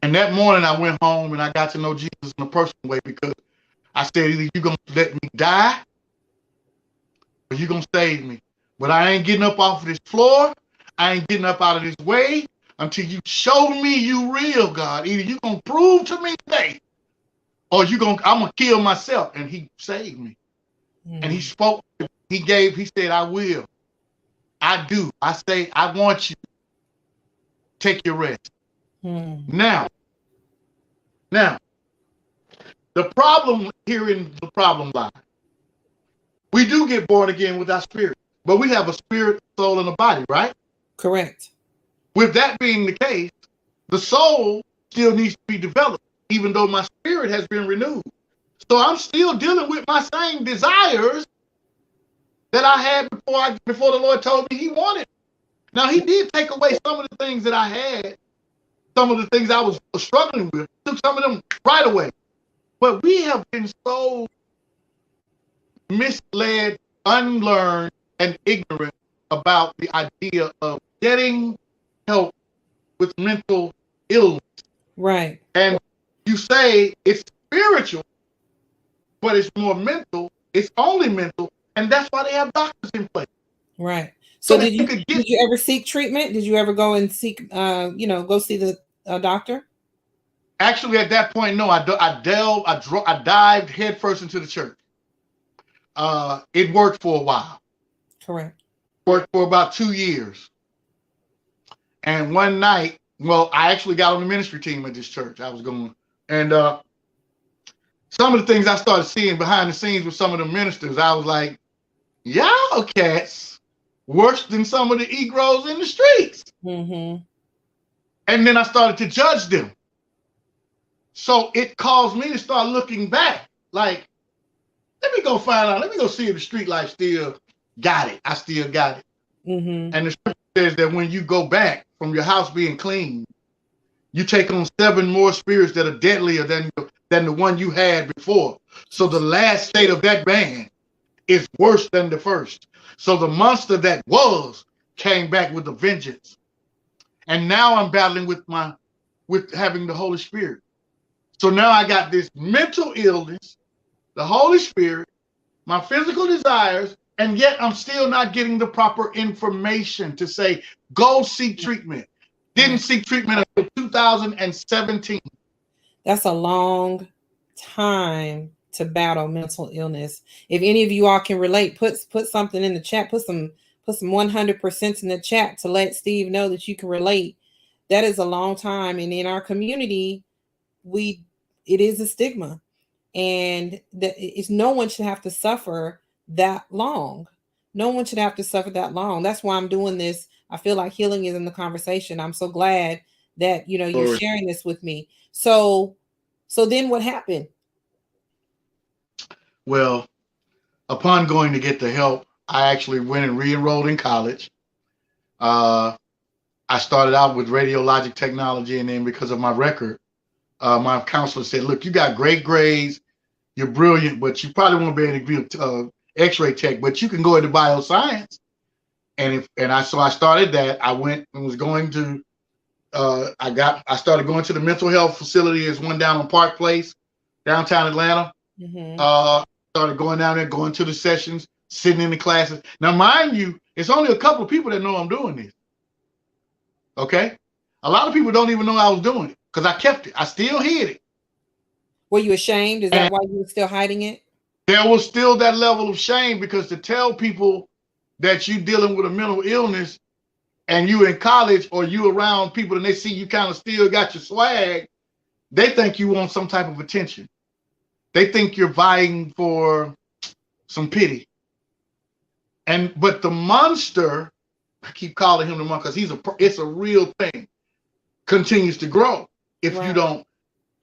And that morning I went home and I got to know Jesus in a personal way, because I said, either you're going to let me die or you're going to save me. But I ain't getting up off of this floor. I ain't getting up out of this way until you show me you real, God. Either you're going to prove to me today or I'm going to kill myself. And he saved me. And he spoke. He said, I will. I do. I say, I want you. Take your rest. Now, the problem here in the problem line, we do get born again with our spirit, but we have a spirit, soul, and a body, right? Correct. With that being the case, the soul still needs to be developed, even though my spirit has been renewed. So I'm still dealing with my same desires that I had before the Lord told me he wanted. Now, he did take away some of the things that I had, some of the things I was struggling with, took some of them right away. But we have been so misled, unlearned, and ignorant about the idea of getting help with mental illness. Right. And you say it's spiritual, but it's more mental. It's only mental. And that's why they have doctors in place. Right. So did you ever seek treatment? Did you ever go and seek, go see the doctor? Actually, at that point, no. I dived headfirst into the church. It worked for a while. Correct. Worked for about 2 years. And one night, I actually got on the ministry team at this church. I was going, and some of the things I started seeing behind the scenes with some of the ministers, I was like, y'all cats worse than some of the egos in the streets. Mm-hmm. And then I started to judge them. So it caused me to start looking back. Like, let me go find out. Let me go see if the street life still got it. I still got it. Mm-hmm. And the scripture says that when you go back from your house being clean, you take on 7 more spirits that are deadlier than the one you had before. So the last state of that man is worse than the first. So the monster that was came back with a vengeance. And now I'm battling with having the Holy Spirit. So now I got this mental illness, the Holy Spirit, my physical desires, and yet I'm still not getting the proper information to say, go seek treatment. Didn't seek treatment until 2017. That's a long time to battle mental illness. If any of you all can relate, put something in the chat. Put some 100% in the chat to let Steve know that you can relate. That is a long time, and in our community, it is a stigma, and that is no one should have to suffer that long. No one should have to suffer that long. That's why I'm doing this. I feel like healing is in the conversation. I'm so glad that you're sharing this with me. So then what happened? Well, upon going to get the help, I actually went and re-enrolled in college. I started out with radiologic technology, and then because of my record, my counselor said, look, you got great grades, you're brilliant, but you probably won't be able to be an x-ray tech, but you can go into bioscience. So I started that. I went and was going to, I started going to the mental health facility. There's one down on Park Place, downtown Atlanta. Mm-hmm. Started going down there, going to the sessions, sitting in the classes. Now, mind you, it's only a couple of people that know I'm doing this. Okay? A lot of people don't even know I was doing it because I kept it. I still hid it. Were you ashamed? Is that why you were still hiding it? There was still that level of shame, because to tell people that you're dealing with a mental illness and you in college or you around people and they see you kind of still got your swag, they think you want some type of attention. They think you're vying for some pity. But the monster, I keep calling him the monster because it's a real thing, continues to grow if you don't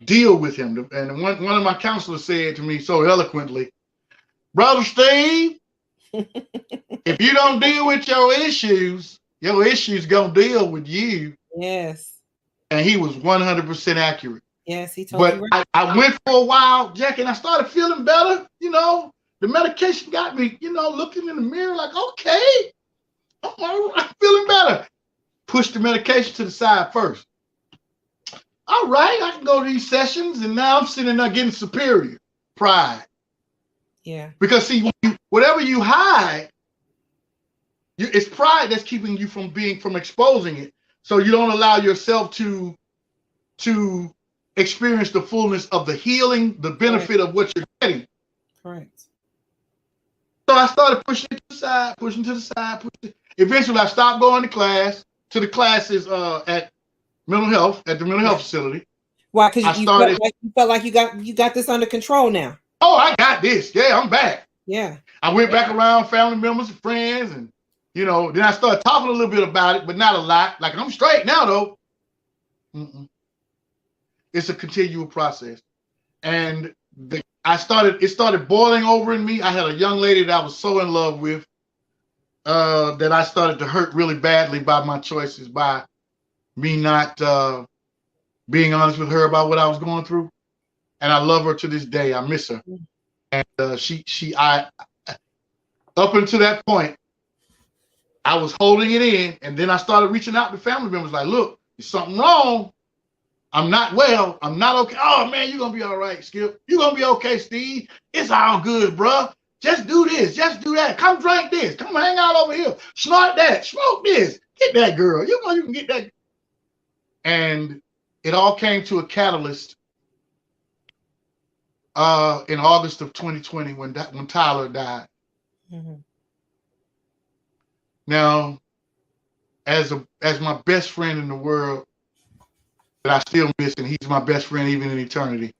deal with him. And one of my counselors said to me so eloquently, Brother Steve, if you don't deal with your issues gonna deal with you. Yes. And he was 100% accurate. Yes, he told you. But I went for a while, Jack, and I started feeling better. The medication got me, looking in the mirror like, okay, I'm feeling better. Push the medication to the side first. All right, I can go to these sessions, and now I'm sitting there getting superior. Pride. Yeah. Because see, whatever you hide, it's pride that's keeping you from exposing it. So you don't allow yourself to experience the fullness of the healing, the benefit of what you're getting. Correct. So I started pushing it to the side, pushing to the side. Eventually, I stopped going to the classes at the mental health facility. Why? Because you felt like you got this under control now. Oh, I got this. Yeah, I'm back. Yeah. I went back around family members and friends, and then I started talking a little bit about it, but not a lot. Like, I'm straight now, though. It's a continual process. And it started boiling over in me. I had a young lady that I was so in love with that I started to hurt really badly by my choices, by me not being honest with her about what I was going through. And I love her to this day. I miss her. And I up until that point, I was holding it in, and then I started reaching out to family members like, look, there's something wrong. I'm not well. I'm not okay. Oh, man, you're going to be all right, Skip. You're going to be okay, Steve. It's all good, bro. Just do this. Just do that. Come drink this. Come hang out over here. Snort that. Smoke this. Get that girl. You can get that. And it all came to a catalyst in August of 2020 when Tyler died. Mm-hmm. Now, as my best friend in the world that I still miss, and he's my best friend even in eternity,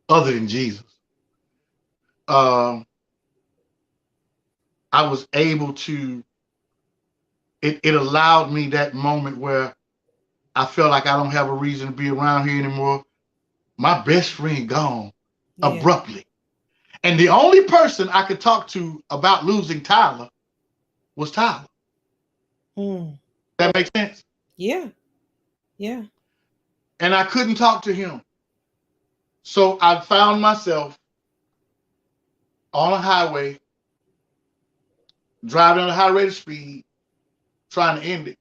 other than Jesus. Um, I was able to. It allowed me that moment where I felt like I don't have a reason to be around here anymore. My best friend gone Yeah. abruptly. And the only person I could talk to about losing Tyler was Tyler. Mm. That makes sense. Yeah. Yeah. And I couldn't talk to him. So I found myself on a highway, driving at a high rate of speed, trying to end it.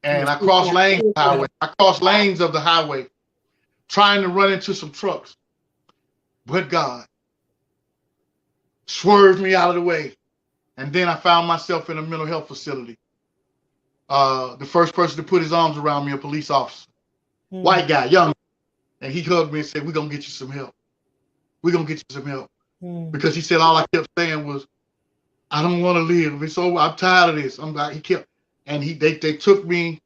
You were And I speaking crossed out lanes of to the highway. yourself. I crossed lanes of the highway, trying to run into some trucks. But God swerved me out of the way. And then I found myself in a mental health facility. The first person to put his arms around me, a police officer, Mm. white guy, young, and he hugged me and said, "We're gonna get you some help. We're gonna get you some help." Mm. Because he said all I kept saying was, "I don't want to live. It's over. I'm tired of this." I'm like, he kept, and they took me,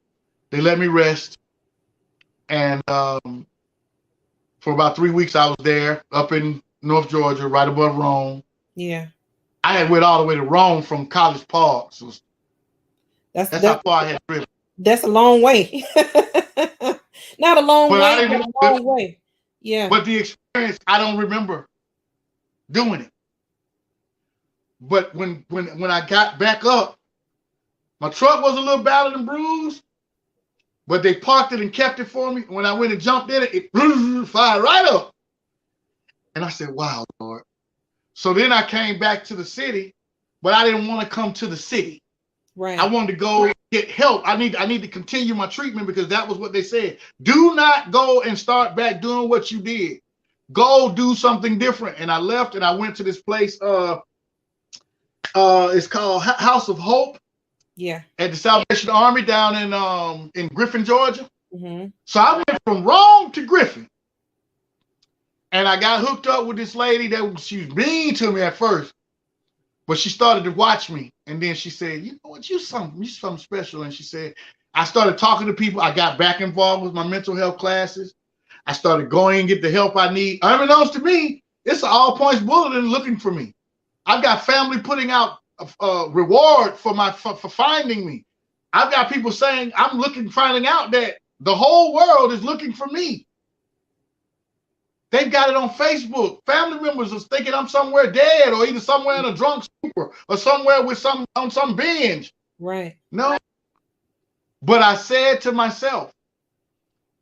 they let me rest, and for about 3 weeks I was there up in North Georgia, right above Rome. Yeah. I had went all the way to Rome from College Park, so That's that's how that far I had driven. that's a long way. Not a long But I way, but didn't. a long way. Yeah. But the experience, I don't remember doing it. But when I got back up, my truck was a little battered and bruised, but they parked it and kept it for me. When I went and jumped in it, it fired right up. And I said, "Wow, Lord." So then I came back to the city, but I didn't want to come to the city. I Right. wanted to go get help. I need to continue my treatment because that was what they said. Do not go and start back doing what you did. Go do something different. And I left and I went to this place. It's called House of Hope Yeah. at the Salvation Army down in Griffin, Georgia. Mm-hmm. So I went from Rome to Griffin, and I got hooked up with this lady that she was mean to me at first, but she started to watch me, and then she said, "You know what? You something special." And she said, I started talking to people. I got back involved with my mental health classes. I started going and get the help I need. Unbeknownst to me, it's an all points bulletin looking for me. I've got family putting out a reward for finding me. I've got people saying I'm finding out that the whole world is looking for me. They've got it on Facebook. Family members are thinking I'm somewhere dead or either somewhere in a drunk stupor or somewhere on some binge. Right. No. But I said to myself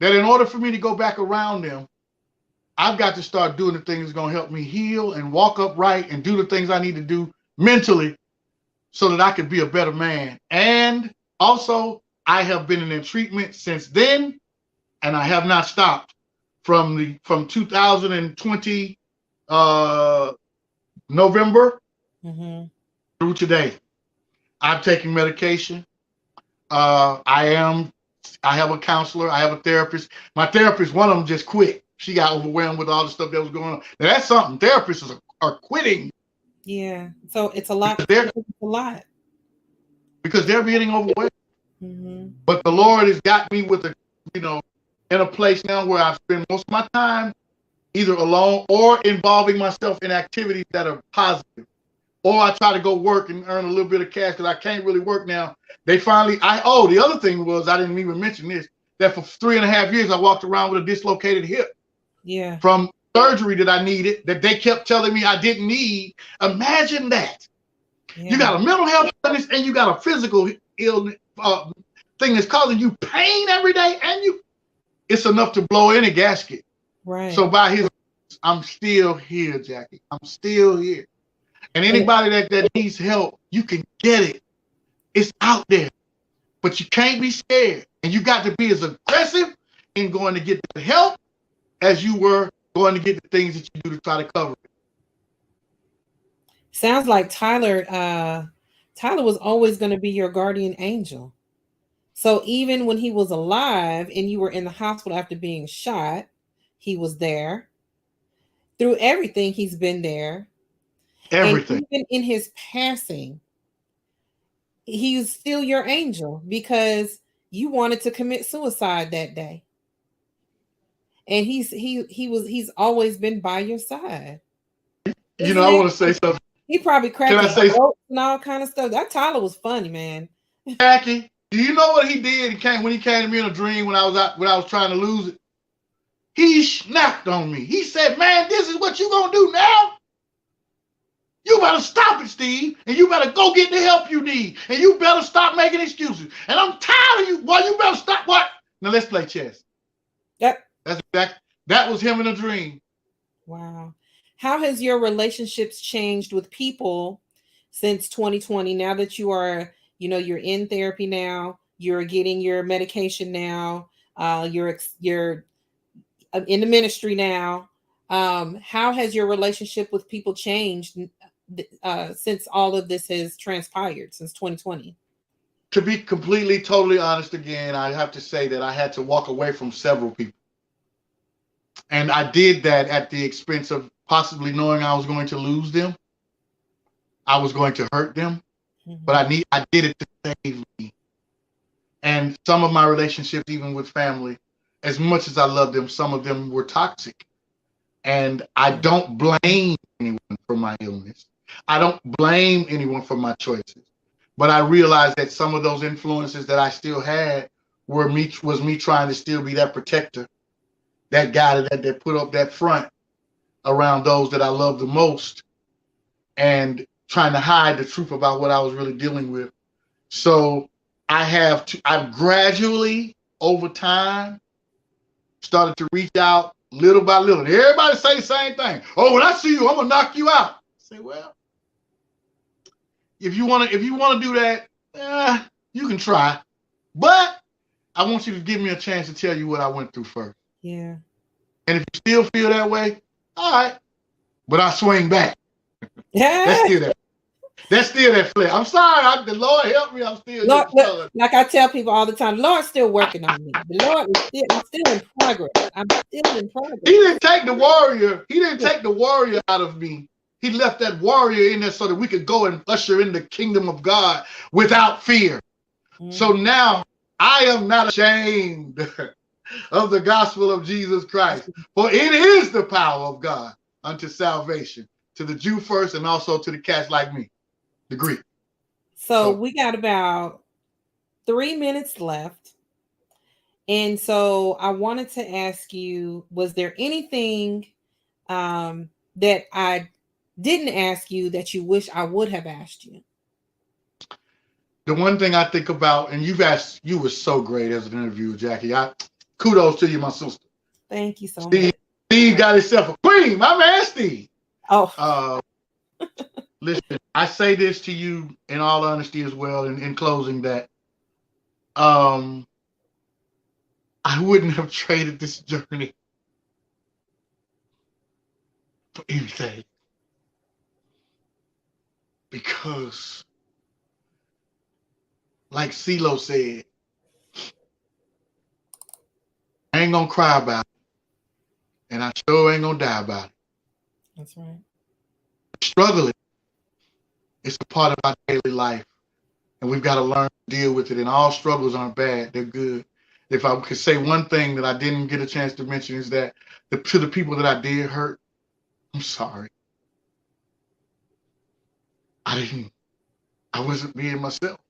that in order for me to go back around them, I've got to start doing the things that's going to help me heal and walk upright and do the things I need to do mentally so that I could be a better man. And also, I have been in treatment since then, and I have not stopped from 2020 November Mm-hmm. through today. I'm taking medication. I have a counselor. I have a therapist. My therapist, one of them just quit. She got overwhelmed with all the stuff that was going on. Now that's something. Therapists are quitting Yeah. So it's a lot. because they're It's a lot. getting overwhelmed. Mm-hmm. But the Lord has got me with you know, in a place now where I spend most of my time either alone or involving myself in activities that are positive. Or I try to go work and earn a little bit of cash because I can't really work now. The other thing was, I didn't even mention this, that for 3.5 years, I walked around with a dislocated hip Yeah. from surgery that I needed that they kept telling me I didn't need. Imagine that. You Yeah. got a mental health illness and you got a physical illness thing that's causing you pain every day, and it's enough to blow any gasket. Right. So I'm still here, Jackie. I'm still here. And And anybody that needs help, you can get it. It's out there. But you can't be scared. And you got to be as aggressive in going to get the help as you were going to get the things that you do to try to cover it. sounds like Tyler was always going to be your guardian angel. So even when he was alive and you were in the hospital after being shot, he was there. Through everything, he's been there. And Everything. even in his passing, he's still your angel because you wanted to commit suicide that day. and he's always been by your side. You Isn't know, I that? want to say something. He probably Can I cracking say, jokes and all kind of stuff. That Tyler was funny, man. Jackie? Do you know what he did? He came when he came to me in a dream when I was out when I was trying to lose it. He snapped on me. He said, "Man, this is what you gonna do now? You better stop it, Steve, and you better go get the help you need, and you better stop making excuses. And I'm tired of you, boy. You better stop. What? Now let's play chess." Yep. That was him in a dream. Wow. How has your relationships changed with people since 2020? Now that you are, you're in therapy now, you're getting your medication now, you're in the ministry now. How has your relationship with people changed since all of this has transpired since 2020? To be completely, totally honest again, I have to say that I had to walk away from several people. And I did that at the expense of possibly knowing I was going to lose them. I was going to hurt them. But I did it to save me. And some of my relationships, even with family, as much as I love them, some of them were toxic. And I don't blame anyone for my illness. I don't blame anyone for my choices. But I realized that some of those influences that I still had was me trying to still be that protector, that guy that put up that front around those that I love the most, and trying to hide the truth about what I was really dealing with. So I've gradually over time started to reach out little by little. And everybody say the same thing. "Oh, when I see you, I'm gonna knock you out." I say, well, if you wanna do that, you can try. But I want you to give me a chance to tell you what I went through first. Yeah. And if you still feel that way, all right. But I swing back. That's Yeah. still that. That's still that flip. I'm sorry. The Lord help me. I'm still Lord, just look, struggling. like I tell people all the time, the Lord's still working on me. The Lord is I'm still in progress. I'm still in He progress. didn't take the warrior. He didn't take the warrior out of me. He left that warrior in there so that we could go and usher in the kingdom of God without fear. So now I am not ashamed of the gospel of Jesus Christ, for it is the power of God unto salvation, to the Jew first and also to the cats like me, the Greek. So we got about 3 minutes left. And so I wanted to ask you, was there anything that I didn't ask you that you wish I would have asked you? The one thing I think about, and you were so great as an interviewer, Jackie. Kudos to you, my sister. Thank you so much. Steve got himself a queen, my man Steve. Oh. Listen, I say this to you in all honesty as well, in closing, that I wouldn't have traded this journey for anything. Because, like CeeLo said, I ain't gonna cry about it, and I sure ain't gonna die about it. That's right. Struggling is a part of our daily life, and we've got to learn to deal with it. And all struggles aren't bad; they're good. If I could say one thing that I didn't get a chance to mention is that to the people that I did hurt, I'm sorry. I wasn't being myself.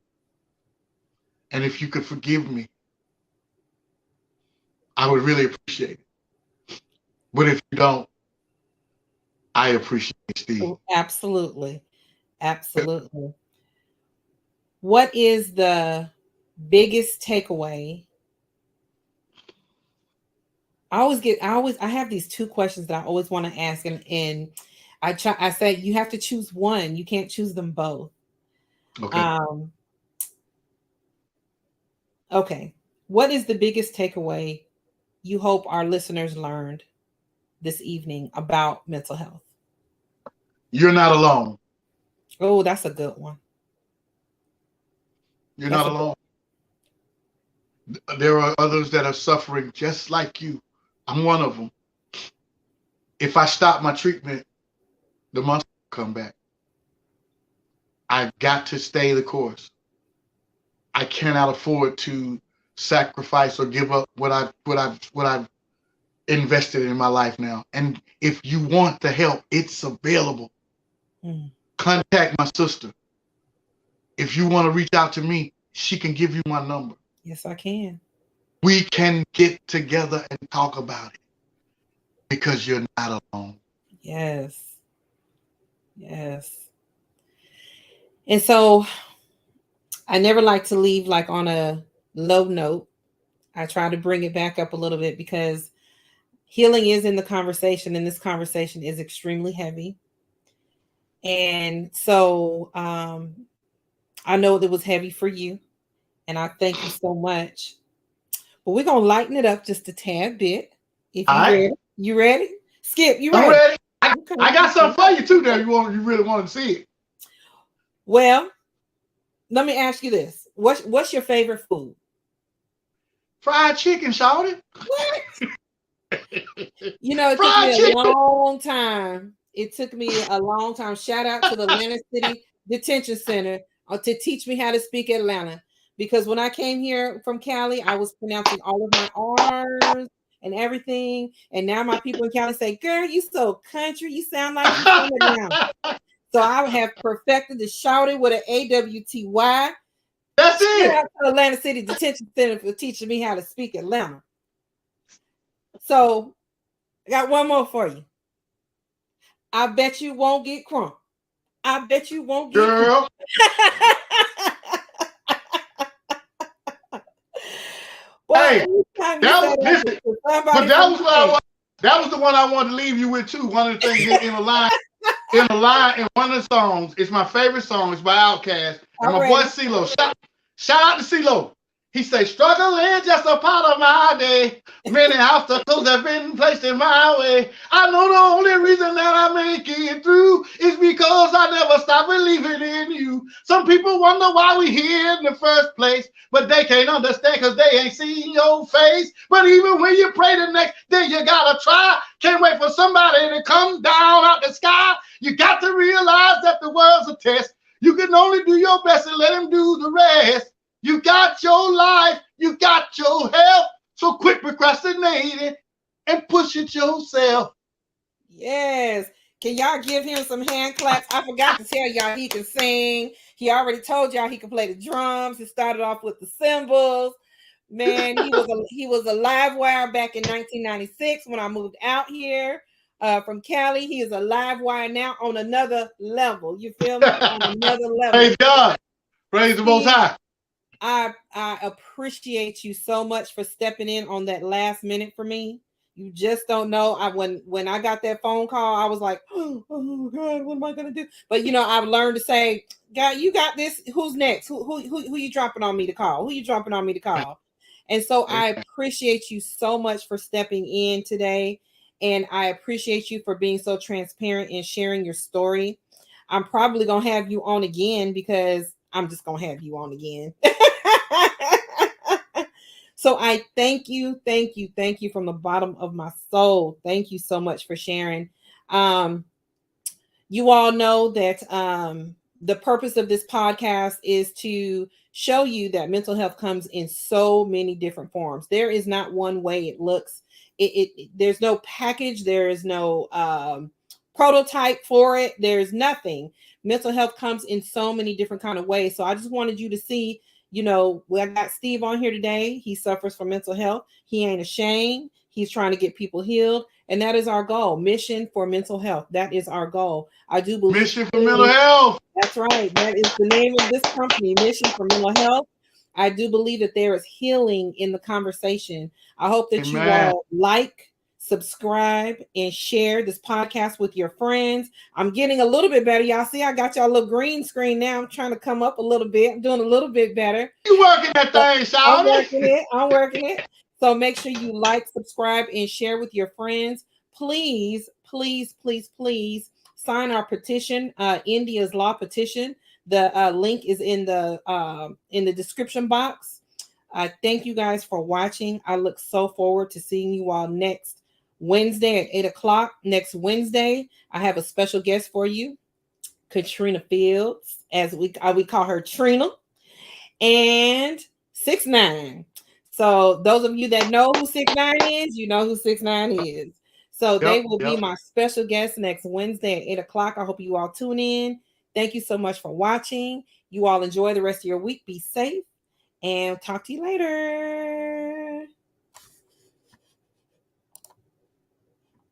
And if you could forgive me, I would really appreciate it. But if you don't, I appreciate Steve. Oh, absolutely. Absolutely. What is the biggest takeaway? I have these two questions that I always want to ask, and I say you have to choose one. You can't choose them both. Okay. Okay. What is the biggest takeaway you hope our listeners learned this evening about mental health? You're not alone. Oh, that's a good one. You're That's not alone. There are others that are suffering just like you. I'm one of them. If I stop my treatment, the monster will come back. I've got to stay the course. I cannot afford to sacrifice or give up what I've invested in my life now. And if you want the help, it's available. Mm. Contact my sister. If you want to reach out to me, she can give you my number. Yes, I can. We can get together and talk about it because you're not alone. Yes. Yes. And so I never like to leave like on a low note. I try to bring it back up a little bit because healing is in the conversation, and this conversation is extremely heavy. And so I know that was heavy for you, and I thank you so much. But we're gonna lighten it up just a tad bit. If All you right, ready, you ready? Skip, you I'm ready? ready. Okay, I got okay. something for you too. There, you really want to see it? Well, let me ask you this: what's your favorite food? Fried chicken, shawty. What? You know, it took me Fried a chicken. long time. It took me a long time. Shout out to the Atlanta City Detention Center to teach me how to speak Atlanta. Because when I came here from Cali, I was pronouncing all of my R's and everything. And now my people in Cali say, "Girl, you so country. You sound like you from Atlanta." So I have perfected the shouting with an AWTY. That's Shout it. out to Atlanta City Detention Center for teaching me how to speak Atlanta. So I got one more for you. I bet you won't get crunk. I bet you won't get crunk. Girl. Well, Hey, anytime you that say was that listen, to but somebody that from was the what I state, want. That was the one I wanted to leave you with too. One of the things in one of the songs. It's my favorite song. It's by Outkast and I'm my boy ready. CeeLo. Shout out to CeeLo. He say, "Struggle is just a part of my day. Many obstacles have been placed in my way. I know the only reason that I make it through is because I never stop believing in you. Some people wonder why we here in the first place, but they can't understand because they ain't seen your face. But even when you pray the next day, you gotta try. Can't wait for somebody to come down out the sky. You got to realize that the world's a test. You can only do your best and let him do the rest. You got your life, you got your health. So quit procrastinating and push it yourself." Yes. Can y'all give him some hand claps? I forgot to tell y'all he can sing. He already told y'all he can play the drums. He started off with the cymbals. Man, he was a live wire back in 1996 when I moved out here from Cali. He is a live wire now on another level. You feel me? On another level. Praise God. Praise the Most Steve, High. I appreciate you so much for stepping in on that last minute for me. You just don't know. When I got that phone call, I was like, oh God, what am I gonna do? But I've learned to say, God, you got this. Who's next? Who you dropping on me to call? Who you dropping on me to call? And so I appreciate you so much for stepping in today. And I appreciate you for being so transparent and sharing your story. I'm probably gonna have you on again because I'm just gonna have you on again. So I thank you from the bottom of my soul. Thank you so much for sharing. Um, you all know that the purpose of this podcast is to show you that mental health comes in so many different forms. There is not one way it looks. There's no package. There is no prototype for it. There's nothing. Mental health comes in so many different kind of ways. So I just wanted you to see, I got Steve on here today. He suffers from mental health. He ain't ashamed. He's trying to get people healed. And that is our goal. Mission for mental health. That is our goal. I do believe Mission for mental healing. health. That's right. That is the name of this company, Mission for Mental Health. I do believe that there is healing in the conversation. I hope that you Amen. all like, subscribe, and share this podcast with your friends. I'm getting a little bit better. Y'all see, I got y'all little green screen now. I'm trying to come up a little bit. I'm doing a little bit better. You working that So thing, I'm shawty. working it. I'm working it. So make sure you like, subscribe, and share with your friends. Please, please, please, please sign our petition, India's law petition. The link is in the description box. I thank you guys for watching. I look so forward to seeing you all next Wednesday at 8 o'clock. Next Wednesday, I have a special guest for you, Katrina Fields, as we call her Trina, and 6ix9ine. So those of you that know who 6ix9ine is, you know who 6ix9ine is. So they Yep. will be Yep. my special guest next Wednesday at 8 o'clock. I hope you all tune in. Thank you so much for watching. You all enjoy the rest of your week. Be safe and talk to you later.